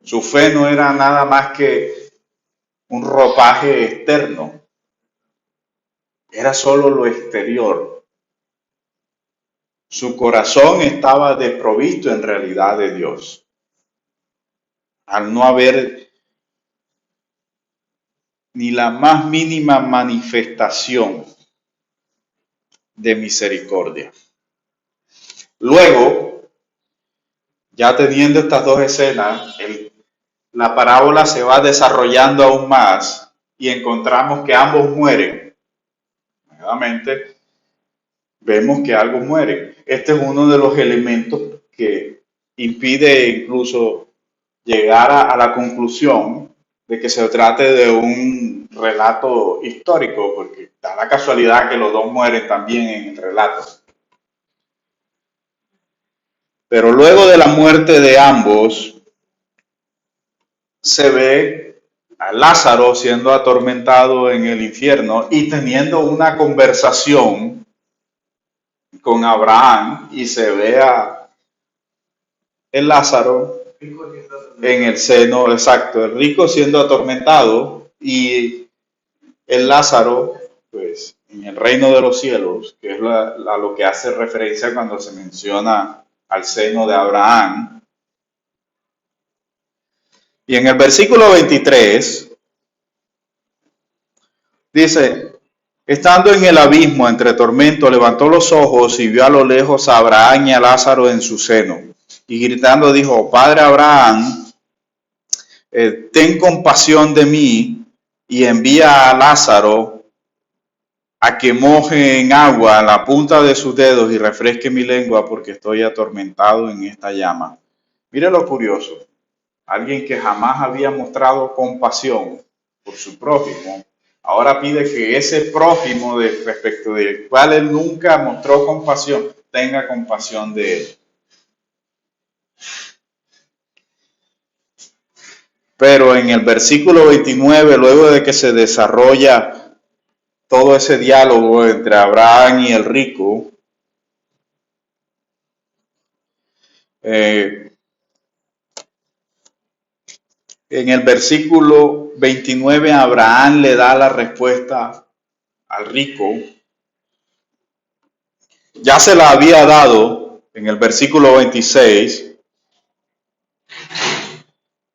Speaker 1: Su fe no era nada más que un ropaje externo, era solo lo exterior. Su corazón estaba desprovisto en realidad de Dios, al no haber ni la más mínima manifestación de misericordia. Luego, ya teniendo estas dos escenas, la parábola se va desarrollando aún más y encontramos que ambos mueren. Nuevamente, vemos que algo muere. Este es uno de los elementos que impide incluso llegar a la conclusión de que se trate de un relato histórico, porque da la casualidad que los dos mueren también en el relato. Pero luego de la muerte de ambos, se ve a Lázaro siendo atormentado en el infierno y teniendo una conversación con Abraham, y se ve a el Lázaro en el seno, exacto, el rico siendo atormentado y el Lázaro, pues, en el reino de los cielos, que es a lo que hace referencia cuando se menciona al seno de Abraham. Y en el versículo 23 dice, estando en el abismo entre tormento, levantó los ojos y vio a lo lejos a Abraham y a Lázaro en su seno. Y gritando dijo, Padre Abraham, ten compasión de mí y envía a Lázaro a que moje en agua la punta de sus dedos y refresque mi lengua porque estoy atormentado en esta llama. Mire lo curioso. Alguien que jamás había mostrado compasión por su prójimo, ahora pide que ese prójimo respecto del cual él nunca mostró compasión, tenga compasión de él. Pero en el versículo 29, luego de que se desarrolla todo ese diálogo entre Abraham y el rico, en el versículo 29 Abraham le da la respuesta al rico. Ya se la había dado en el versículo 26,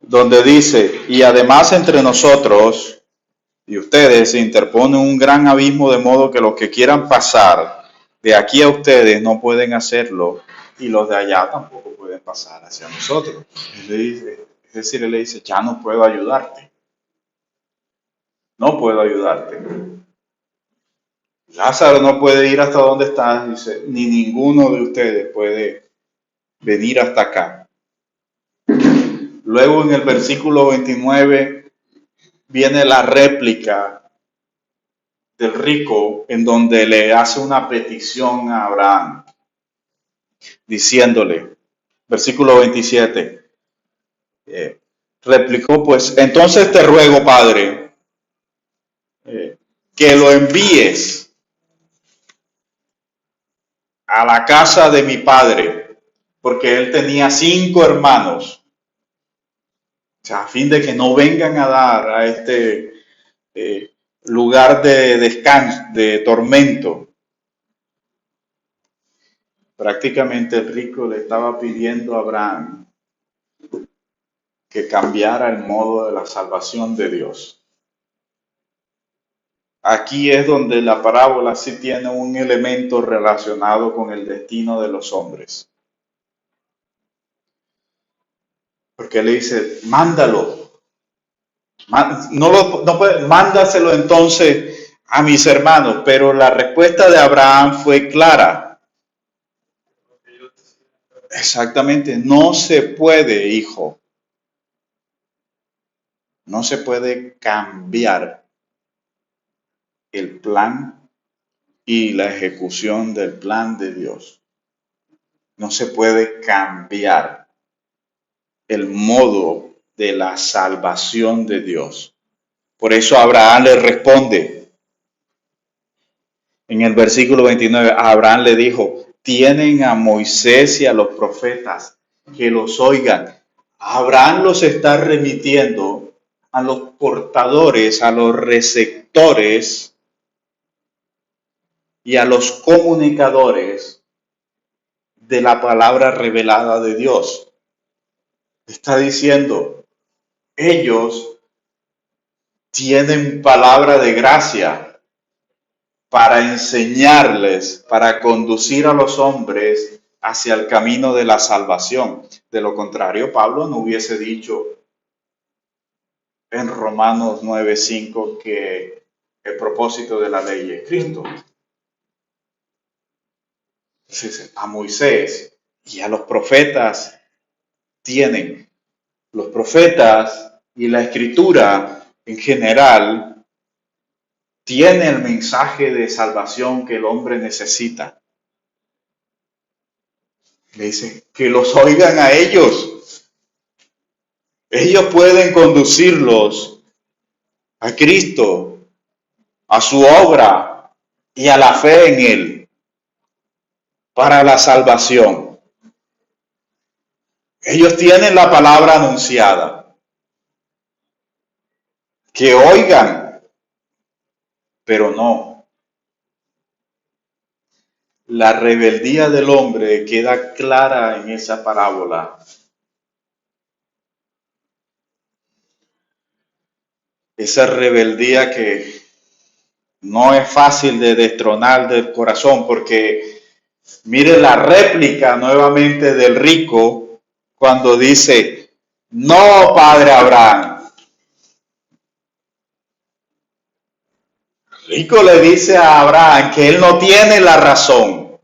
Speaker 1: donde dice, y además entre nosotros y ustedes se interpone un gran abismo, de modo que los que quieran pasar de aquí a ustedes no pueden hacerlo, y los de allá tampoco pueden pasar hacia nosotros. Es decir, él le dice, ya no puedo ayudarte. No puedo ayudarte. Lázaro no puede ir hasta donde estás, dice, ni ninguno de ustedes puede venir hasta acá. Luego en el versículo 29 viene la réplica del rico, en donde le hace una petición a Abraham, diciéndole, versículo 27, replicó, pues, entonces te ruego, Padre, que lo envíes a la casa de mi padre, porque él tenía 5 hermanos, o sea, a fin de que no vengan a dar a este lugar de descanso, de tormento. Prácticamente el rico le estaba pidiendo a Abraham que cambiara el modo de la salvación de Dios. Aquí es donde la parábola sí tiene un elemento relacionado con el destino de los hombres. Porque le dice, mándalo. No puede, mándaselo entonces a mis hermanos. Pero la respuesta de Abraham fue clara. Exactamente, no se puede, hijo. No se puede cambiar el plan y la ejecución del plan de Dios. No se puede cambiar el modo de la salvación de Dios. Por eso Abraham le responde. En el versículo 29, Abraham le dijo, tienen a Moisés y a los profetas, que los oigan. Abraham los está remitiendo a los portadores, a los receptores y a los comunicadores de la palabra revelada de Dios. Está diciendo, ellos tienen palabra de gracia para enseñarles, para conducir a los hombres hacia el camino de la salvación. De lo contrario, Pablo no hubiese dicho en Romanos 9:5 que el propósito de la ley es Cristo. Entonces, a Moisés y a los profetas tienen. Los profetas y la escritura en general tiene el mensaje de salvación que el hombre necesita. Le dice que los oigan a ellos. Ellos pueden conducirlos a Cristo, a su obra y a la fe en Él para la salvación. Ellos tienen la palabra anunciada. Que oigan, pero no. La rebeldía del hombre queda clara en esa parábola. Esa rebeldía que no es fácil de destronar del corazón, porque mire la réplica nuevamente del rico cuando dice, no, padre Abraham. El rico le dice a Abraham que él no tiene la razón,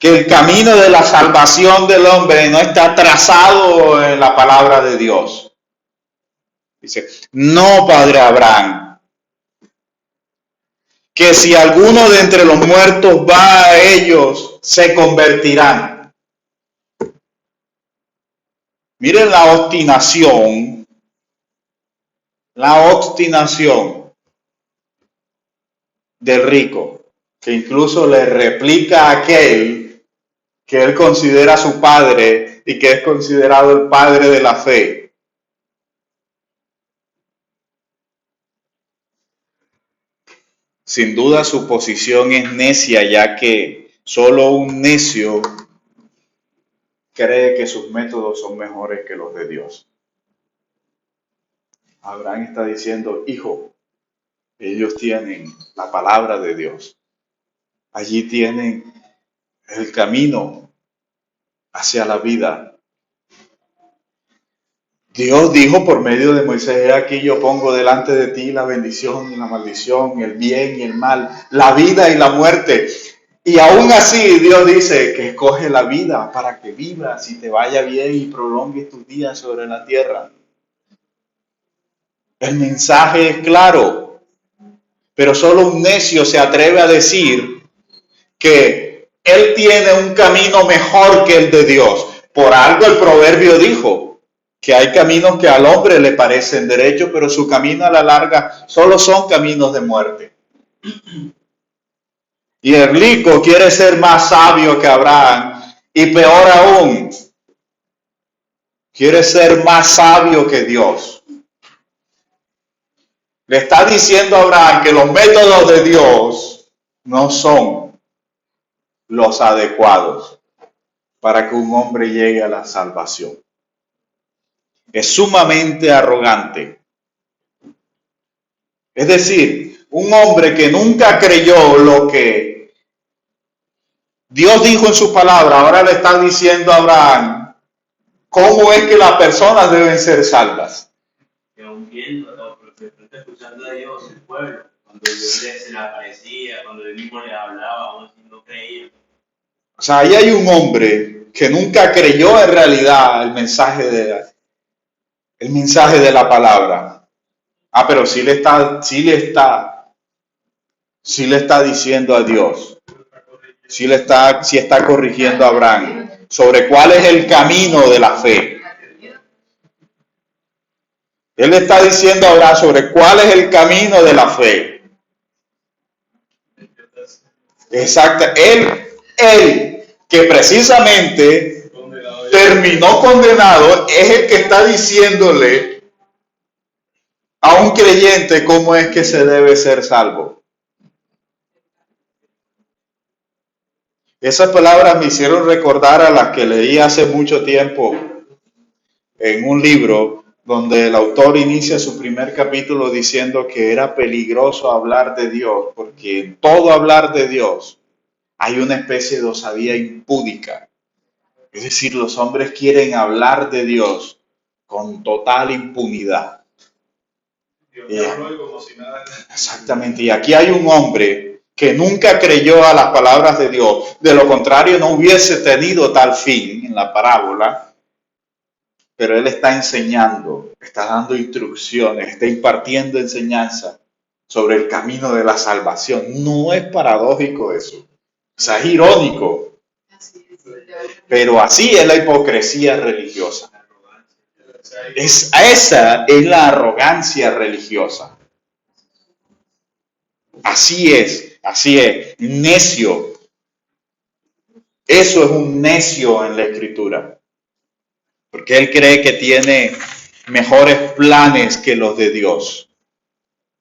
Speaker 1: que el camino de la salvación del hombre no está trazado en la palabra de Dios. Dice, no, padre Abraham, que si alguno de entre los muertos va a ellos, se convertirán. Miren la obstinación del rico, que incluso le replica a aquel que él considera su padre y que es considerado el padre de la fe. Sin duda su posición es necia, ya que solo un necio cree que sus métodos son mejores que los de Dios. Abraham está diciendo, hijo, ellos tienen la palabra de Dios. Allí tienen el camino hacia la vida. Dios dijo por medio de Moisés, aquí yo pongo delante de ti la bendición y la maldición, el bien y el mal, la vida y la muerte. Y aún así Dios dice que escoge la vida para que vivas y te vaya bien y prolongues tus días sobre la tierra. El mensaje es claro, pero solo un necio se atreve a decir que él tiene un camino mejor que el de Dios. Por algo el proverbio dijo que hay caminos que al hombre le parecen derechos, pero su camino a la larga solo son caminos de muerte. Y el rico quiere ser más sabio que Abraham, y peor aún, quiere ser más sabio que Dios. Le está diciendo a Abraham que los métodos de Dios no son los adecuados para que un hombre llegue a la salvación. Es sumamente arrogante. Es decir, un hombre que nunca creyó lo que Dios dijo en su palabra, ahora le está diciendo a Abraham cómo es que las personas deben ser salvas.
Speaker 2: Que aún viendo, está escuchando a Dios, el pueblo, cuando Dios se le aparecía, cuando él mismo le hablaba, aún así no creía.
Speaker 1: O sea, ahí hay un hombre que nunca creyó en realidad el mensaje de la palabra. Pero sí le está diciendo a Dios. Sí está corrigiendo a Abraham sobre cuál es el camino de la fe. Él le está diciendo a Abraham sobre cuál es el camino de la fe. Exacto. Él que precisamente terminó condenado, es el que está diciéndole a un creyente cómo es que se debe ser salvo. Esas palabras me hicieron recordar a las que leí hace mucho tiempo en un libro donde el autor inicia su primer capítulo diciendo que era peligroso hablar de Dios, porque en todo hablar de Dios hay una especie de osadía impúdica. Es decir, los hombres quieren hablar de Dios con total impunidad. Exactamente, y aquí hay un hombre que nunca creyó a las palabras de Dios, de lo contrario no hubiese tenido tal fin en la parábola, pero él está enseñando, está dando instrucciones, está impartiendo enseñanza sobre el camino de la salvación. No es paradójico eso, o sea, es irónico, pero así es la hipocresía religiosa. Esa es la arrogancia religiosa. Así es, necio. Eso es un necio en la Escritura, porque él cree que tiene mejores planes que los de Dios,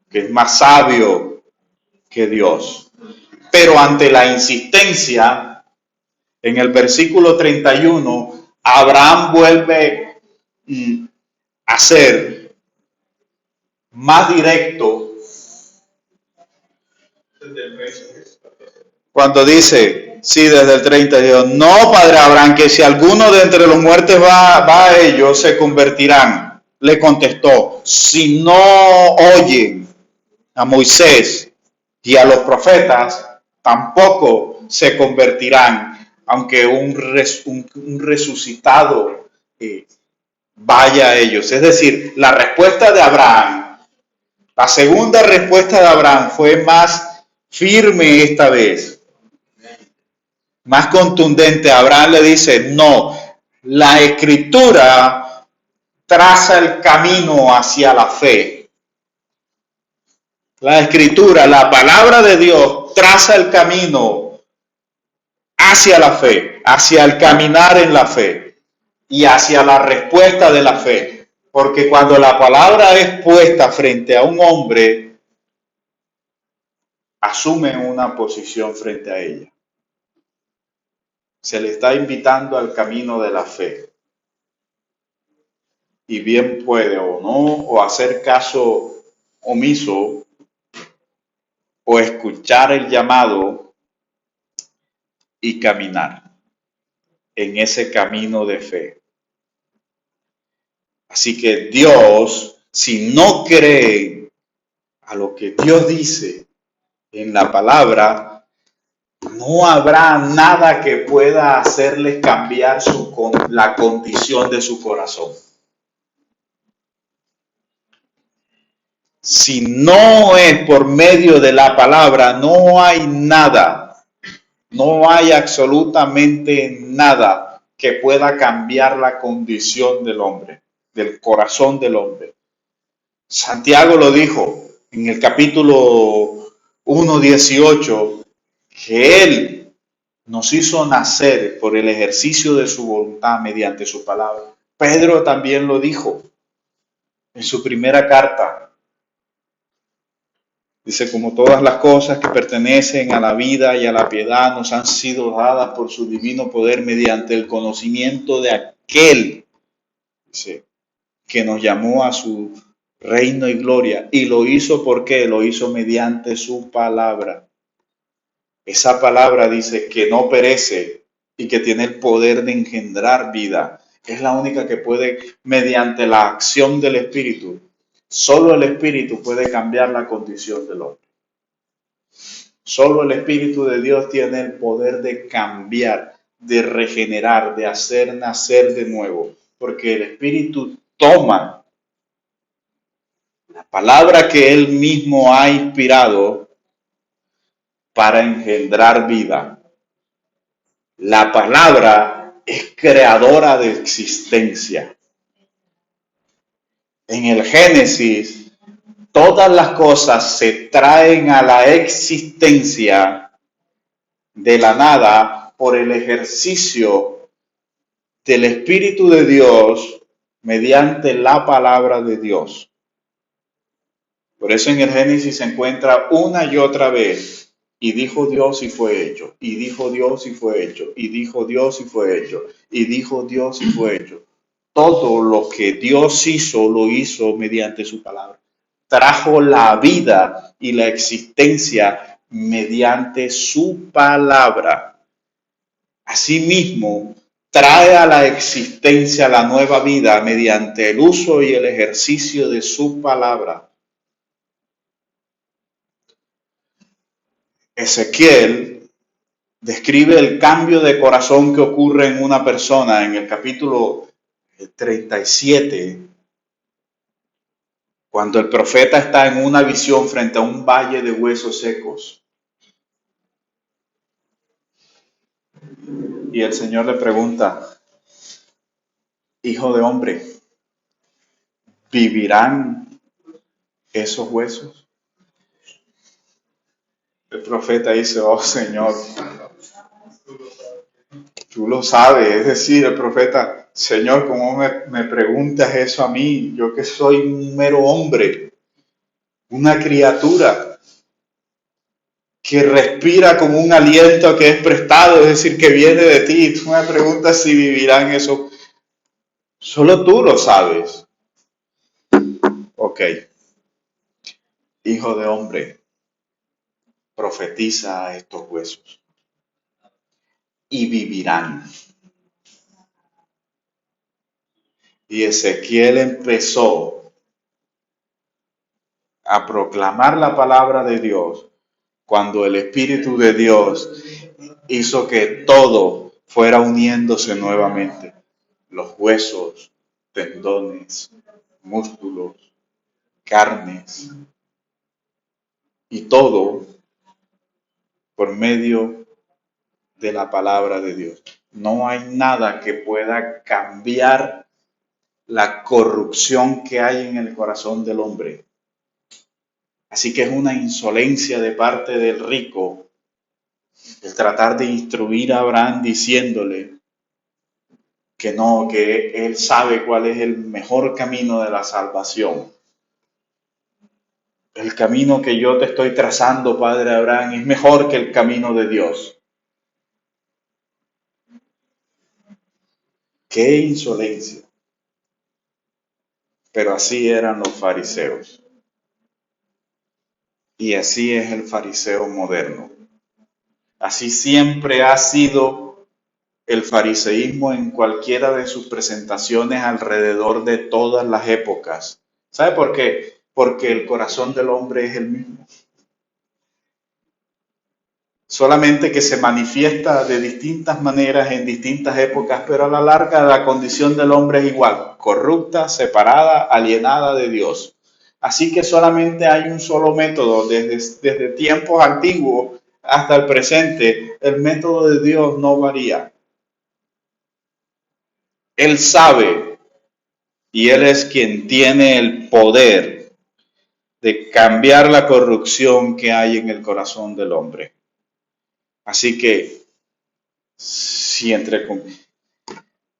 Speaker 1: que es más sabio que Dios. Pero ante la insistencia, en el versículo 31, Abraham vuelve a ser más directo cuando dice, desde el 32, no, padre Abraham, que si alguno de entre los muertos va a ellos, se convertirán. Le contestó, si no oyen a Moisés y a los profetas, tampoco se convertirán. aunque un resucitado vaya a ellos. Es decir, la respuesta de Abraham, la segunda respuesta de Abraham fue más firme esta vez, más contundente. Abraham le dice, no, la escritura traza el camino hacia la fe. La escritura, la palabra de Dios, traza el camino hacia la fe, hacia el caminar en la fe y hacia la respuesta de la fe. Porque cuando la palabra es puesta frente a un hombre, asume una posición frente a ella. Se le está invitando al camino de la fe. Y bien puede o no, o hacer caso omiso, o escuchar el llamado y caminar en ese camino de fe. Así que Dios, si no cree a lo que Dios dice en la palabra, no habrá nada que pueda hacerles cambiar la condición de su corazón. Si no es por medio de la palabra, no hay nada, no hay absolutamente nada que pueda cambiar la condición del hombre, del corazón del hombre. Santiago lo dijo en el capítulo 1:18, que Él nos hizo nacer por el ejercicio de su voluntad mediante su palabra. Pedro también lo dijo en su primera carta. Dice, como todas las cosas que pertenecen a la vida y a la piedad nos han sido dadas por su divino poder mediante el conocimiento de aquel, dice, que nos llamó a su reino y gloria. Y lo hizo porque lo hizo mediante su palabra. Esa palabra dice que no perece y que tiene el poder de engendrar vida. Es la única que puede, mediante la acción del Espíritu, solo el Espíritu puede cambiar la condición del hombre. Solo el Espíritu de Dios tiene el poder de cambiar, de regenerar, de hacer nacer de nuevo. Porque el Espíritu toma la palabra que Él mismo ha inspirado para engendrar vida. La palabra es creadora de existencia. En el Génesis, todas las cosas se traen a la existencia de la nada por el ejercicio del Espíritu de Dios mediante la palabra de Dios. Por eso en el Génesis se encuentra una y otra vez, y dijo Dios y fue hecho, y dijo Dios y fue hecho, y dijo Dios y fue hecho, y dijo Dios y fue hecho. Todo lo que Dios hizo, lo hizo mediante su palabra. Trajo la vida y la existencia mediante su palabra. Asimismo, trae a la existencia la nueva vida mediante el uso y el ejercicio de su palabra. Ezequiel describe el cambio de corazón que ocurre en una persona en el capítulo 37, cuando el profeta está en una visión frente a un valle de huesos secos. Y el Señor le pregunta, hijo de hombre, ¿vivirán esos huesos? El profeta dice, oh Señor, tú lo sabes. Es decir, el profeta, Señor, ¿cómo me preguntas eso a mí? Yo que soy un mero hombre, una criatura que respira con un aliento que es prestado, es decir, que viene de ti. Tú me preguntas si vivirán eso. Solo tú lo sabes. Ok. Hijo de hombre, profetiza a estos huesos y vivirán. Y Ezequiel empezó a proclamar la palabra de Dios cuando el Espíritu de Dios hizo que todo fuera uniéndose nuevamente los huesos, tendones, músculos, carnes, y todo por medio de la palabra de Dios. No hay nada que pueda cambiar la corrupción que hay en el corazón del hombre. Así que es una insolencia de parte del rico el tratar de instruir a Abraham diciéndole que no, que él sabe cuál es el mejor camino de la salvación. El camino que yo te estoy trazando, padre Abraham, es mejor que el camino de Dios. ¡Qué insolencia! Pero así eran los fariseos. Y así es el fariseo moderno. Así siempre ha sido el fariseísmo en cualquiera de sus presentaciones alrededor de todas las épocas. ¿Sabe por qué? Porque el corazón del hombre es el mismo. Solamente que se manifiesta de distintas maneras en distintas épocas, pero a la larga la condición del hombre es igual, corrupta, separada, alienada de Dios. Así que solamente hay un solo método, desde tiempos antiguos hasta el presente, el método de Dios no varía. Él sabe y Él es quien tiene el poder de cambiar la corrupción que hay en el corazón del hombre. Así que, si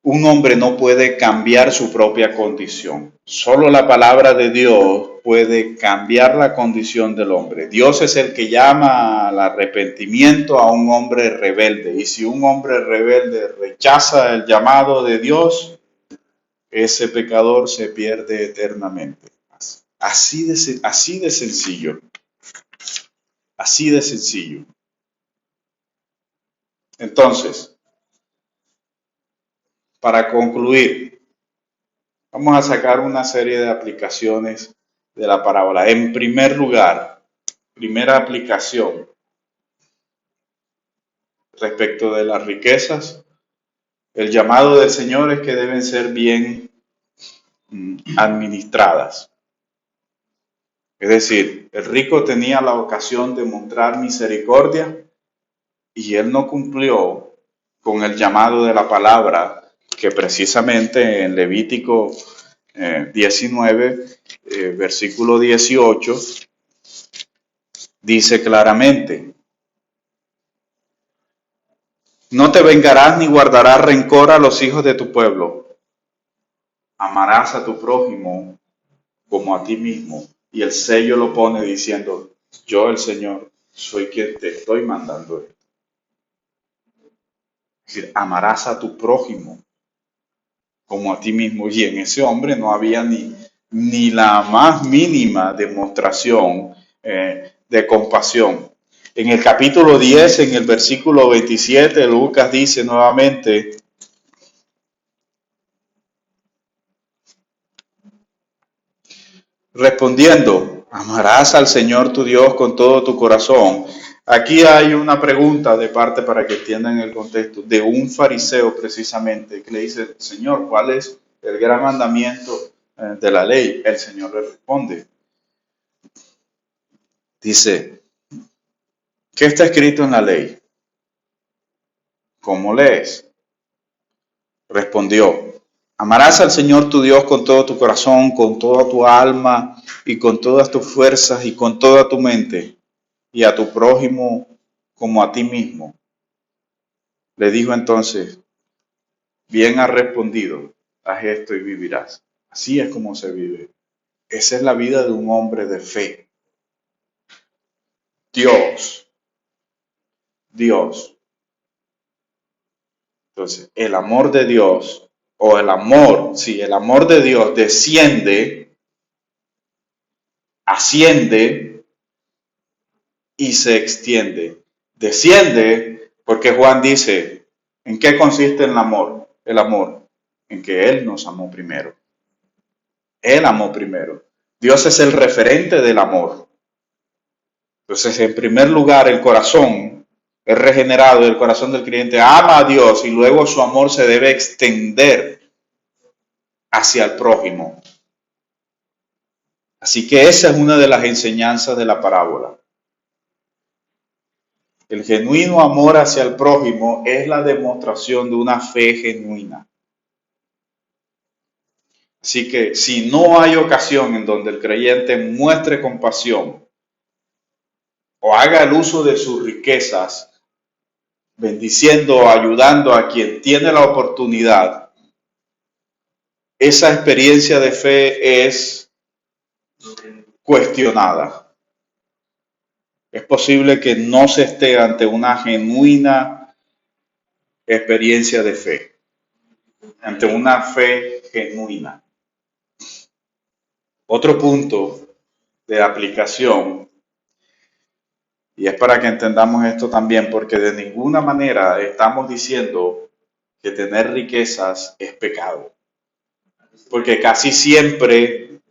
Speaker 1: un hombre no puede cambiar su propia condición, solo la palabra de Dios puede cambiar la condición del hombre. Dios es el que llama al arrepentimiento a un hombre rebelde, y si un hombre rebelde rechaza el llamado de Dios, ese pecador se pierde eternamente. Así de sencillo. Así de sencillo. Entonces, para concluir, vamos a sacar una serie de aplicaciones de la parábola. En primer lugar, primera aplicación respecto de las riquezas, el llamado del Señor es que deben ser bien administradas. Es decir, el rico tenía la ocasión de mostrar misericordia y él no cumplió con el llamado de la palabra que precisamente en Levítico 19, versículo 18, dice claramente: no te vengarás ni guardarás rencor a los hijos de tu pueblo. Amarás a tu prójimo como a ti mismo. Y el sello lo pone diciendo: yo, el Señor, soy quien te estoy mandando esto. Es decir, amarás a tu prójimo como a ti mismo. Y en ese hombre no había ni la más mínima demostración de compasión. En el capítulo 10, en el versículo 27, Lucas dice nuevamente: respondiendo, amarás al Señor tu Dios con todo tu corazón. Aquí hay una pregunta de parte, para que entiendan el contexto, de un fariseo precisamente, que le dice: Señor, ¿cuál es el gran mandamiento de la ley? El Señor le responde. Dice: ¿qué está escrito en la ley? ¿Cómo lees? Respondió: amarás al Señor tu Dios con todo tu corazón, con toda tu alma y con todas tus fuerzas y con toda tu mente, y a tu prójimo como a ti mismo. Le dijo entonces: bien has respondido, haz esto y vivirás. Así es como se vive. Esa es la vida de un hombre de fe. Dios. Entonces, el amor de Dios, o el amor de Dios desciende, asciende y se extiende. Desciende porque Juan dice: ¿en qué consiste el amor? El amor, en que Él nos amó primero. Él amó primero. Dios es el referente del amor. Entonces, en primer lugar, el corazón es regenerado y el corazón del creyente ama a Dios y luego su amor se debe extender hacia el prójimo. Así que esa es una de las enseñanzas de la parábola. El genuino amor hacia el prójimo es la demostración de una fe genuina. Así que si no hay ocasión en donde el creyente muestre compasión o haga el uso de sus riquezas, bendiciendo o ayudando a quien tiene la oportunidad, esa experiencia de fe es cuestionada. Es posible que no se esté ante una genuina experiencia de fe, ante una fe genuina. Otro punto de aplicación, y es para que entendamos esto también, porque de ninguna manera estamos diciendo que tener riquezas es pecado. Porque casi siempre,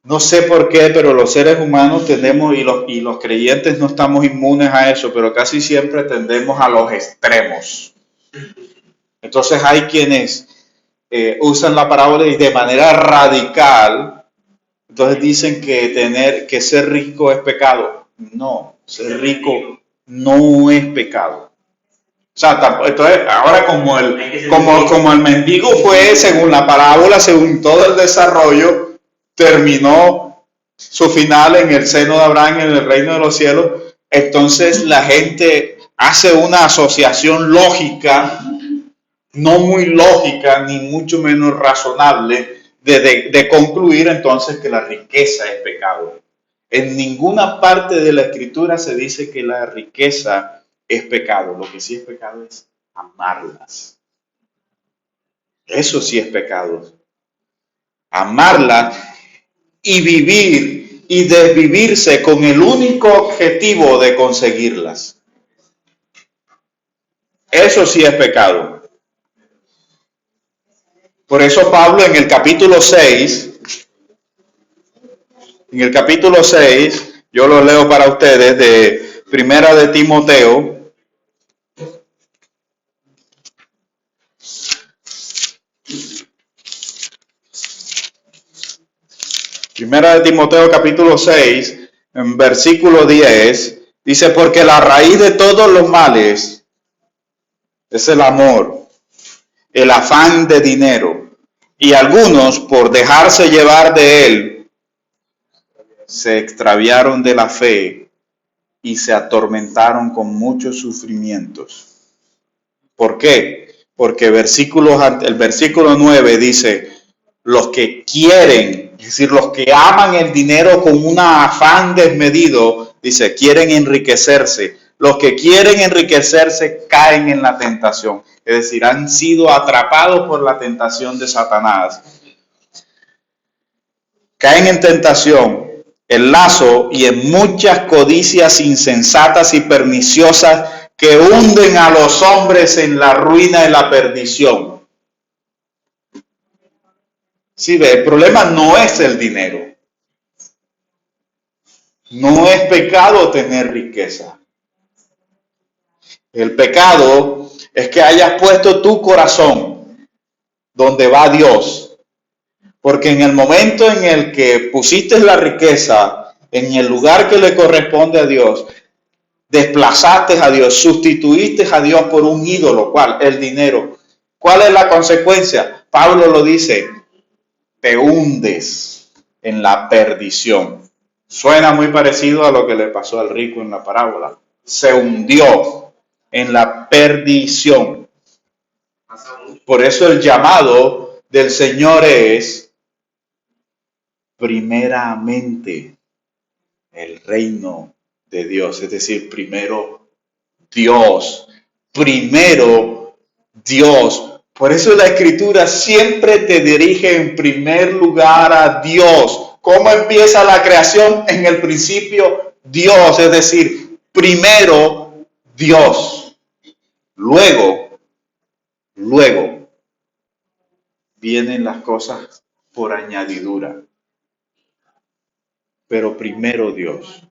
Speaker 1: no sé por qué, pero los seres humanos tendemos, y los creyentes no estamos inmunes a eso, pero casi siempre tendemos a los extremos. Entonces hay quienes usan la parábola y de manera radical, entonces dicen que ser rico es pecado. No, ser rico no es pecado. O sea, entonces ahora como el mendigo fue, según la parábola, según todo el desarrollo, terminó su final en el seno de Abraham, en el reino de los cielos, entonces la gente hace una asociación lógica, no muy lógica, ni mucho menos razonable, de concluir entonces que la riqueza es pecado. En ninguna parte de la Escritura se dice que la riqueza es pecado. Lo que sí es pecado es amarlas. Eso sí es pecado. Amarlas y vivir y desvivirse con el único objetivo de conseguirlas. Eso sí es pecado. Por eso Pablo en el capítulo 6, yo lo leo para ustedes de Primera de Timoteo, capítulo 6, en versículo 10, dice, porque la raíz de todos los males es el amor, el afán de dinero, y algunos, por dejarse llevar de él, se extraviaron de la fe y se atormentaron con muchos sufrimientos. ¿Por qué? Porque el versículo 9 dice, los que quieren, es decir, los que aman el dinero con un afán desmedido, dice, quieren enriquecerse. Los que quieren enriquecerse caen en la tentación, es decir, han sido atrapados por la tentación de Satanás. Caen en tentación, el lazo y en muchas codicias insensatas y perniciosas que hunden a los hombres en la ruina y la perdición. Sí, el problema no es el dinero. No es pecado tener riqueza. El pecado es que hayas puesto tu corazón donde va Dios. Porque en el momento en el que pusiste la riqueza en el lugar que le corresponde a Dios, desplazaste a Dios, sustituiste a Dios por un ídolo, ¿cuál? El dinero. ¿Cuál es la consecuencia? Pablo lo dice, te hundes en la perdición. Suena muy parecido a lo que le pasó al rico en la parábola. Se hundió en la perdición. Por eso el llamado del Señor es primeramente el reino de Dios, es decir, primero Dios. Por eso la Escritura siempre te dirige en primer lugar a Dios. ¿Cómo empieza la creación? En el principio, Dios, es decir, primero Dios. Luego vienen las cosas por añadidura. Pero primero Dios.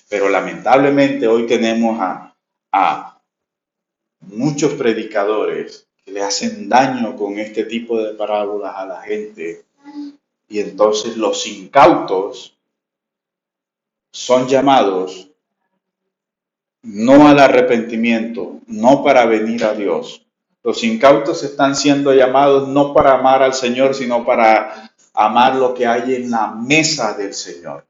Speaker 1: Pero lamentablemente hoy tenemos a muchos predicadores que le hacen daño con este tipo de parábolas a la gente. Y entonces los incautos son llamados no al arrepentimiento, no para venir a Dios. Los incautos están siendo llamados no para amar al Señor, sino para amar lo que hay en la mesa del Señor.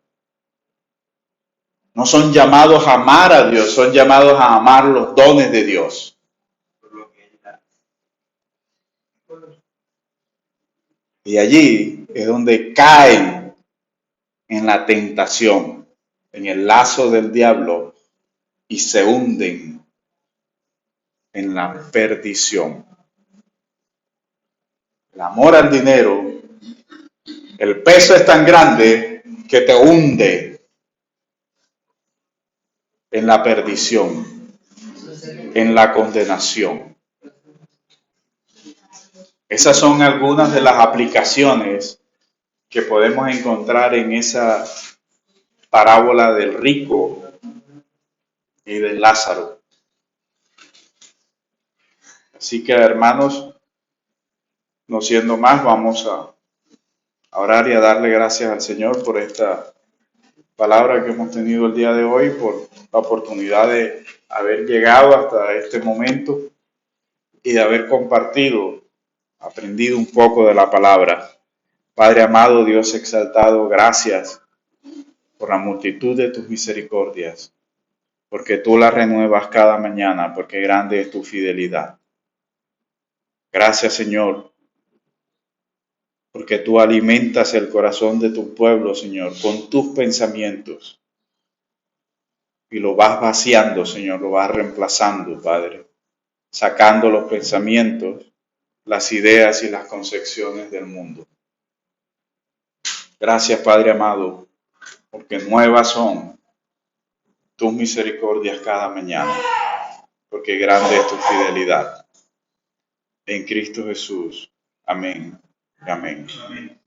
Speaker 1: No son llamados a amar a Dios, son llamados a amar los dones de Dios. Y allí es donde caen en la tentación, en el lazo del diablo, y se hunden en la perdición. El amor al dinero, el peso es tan grande que te hunde en la perdición, en la condenación. Esas son algunas de las aplicaciones que podemos encontrar en esa parábola del rico y del Lázaro. Así que, hermanos, no siendo más, vamos a orar y a darle gracias al Señor por esta palabra que hemos tenido el día de hoy, por la oportunidad de haber llegado hasta este momento y de haber compartido, aprendido un poco de la palabra. Padre amado, Dios exaltado, gracias por la multitud de tus misericordias, porque tú las renuevas cada mañana, porque grande es tu fidelidad. Gracias, Señor, porque tú alimentas el corazón de tu pueblo, Señor, con tus pensamientos. Y lo vas vaciando, Señor, lo vas reemplazando, Padre, sacando los pensamientos, las ideas y las concepciones del mundo. Gracias, Padre amado, porque nuevas son tus misericordias cada mañana, porque grande es tu fidelidad. En Cristo Jesús. Amén. Amén. Amén.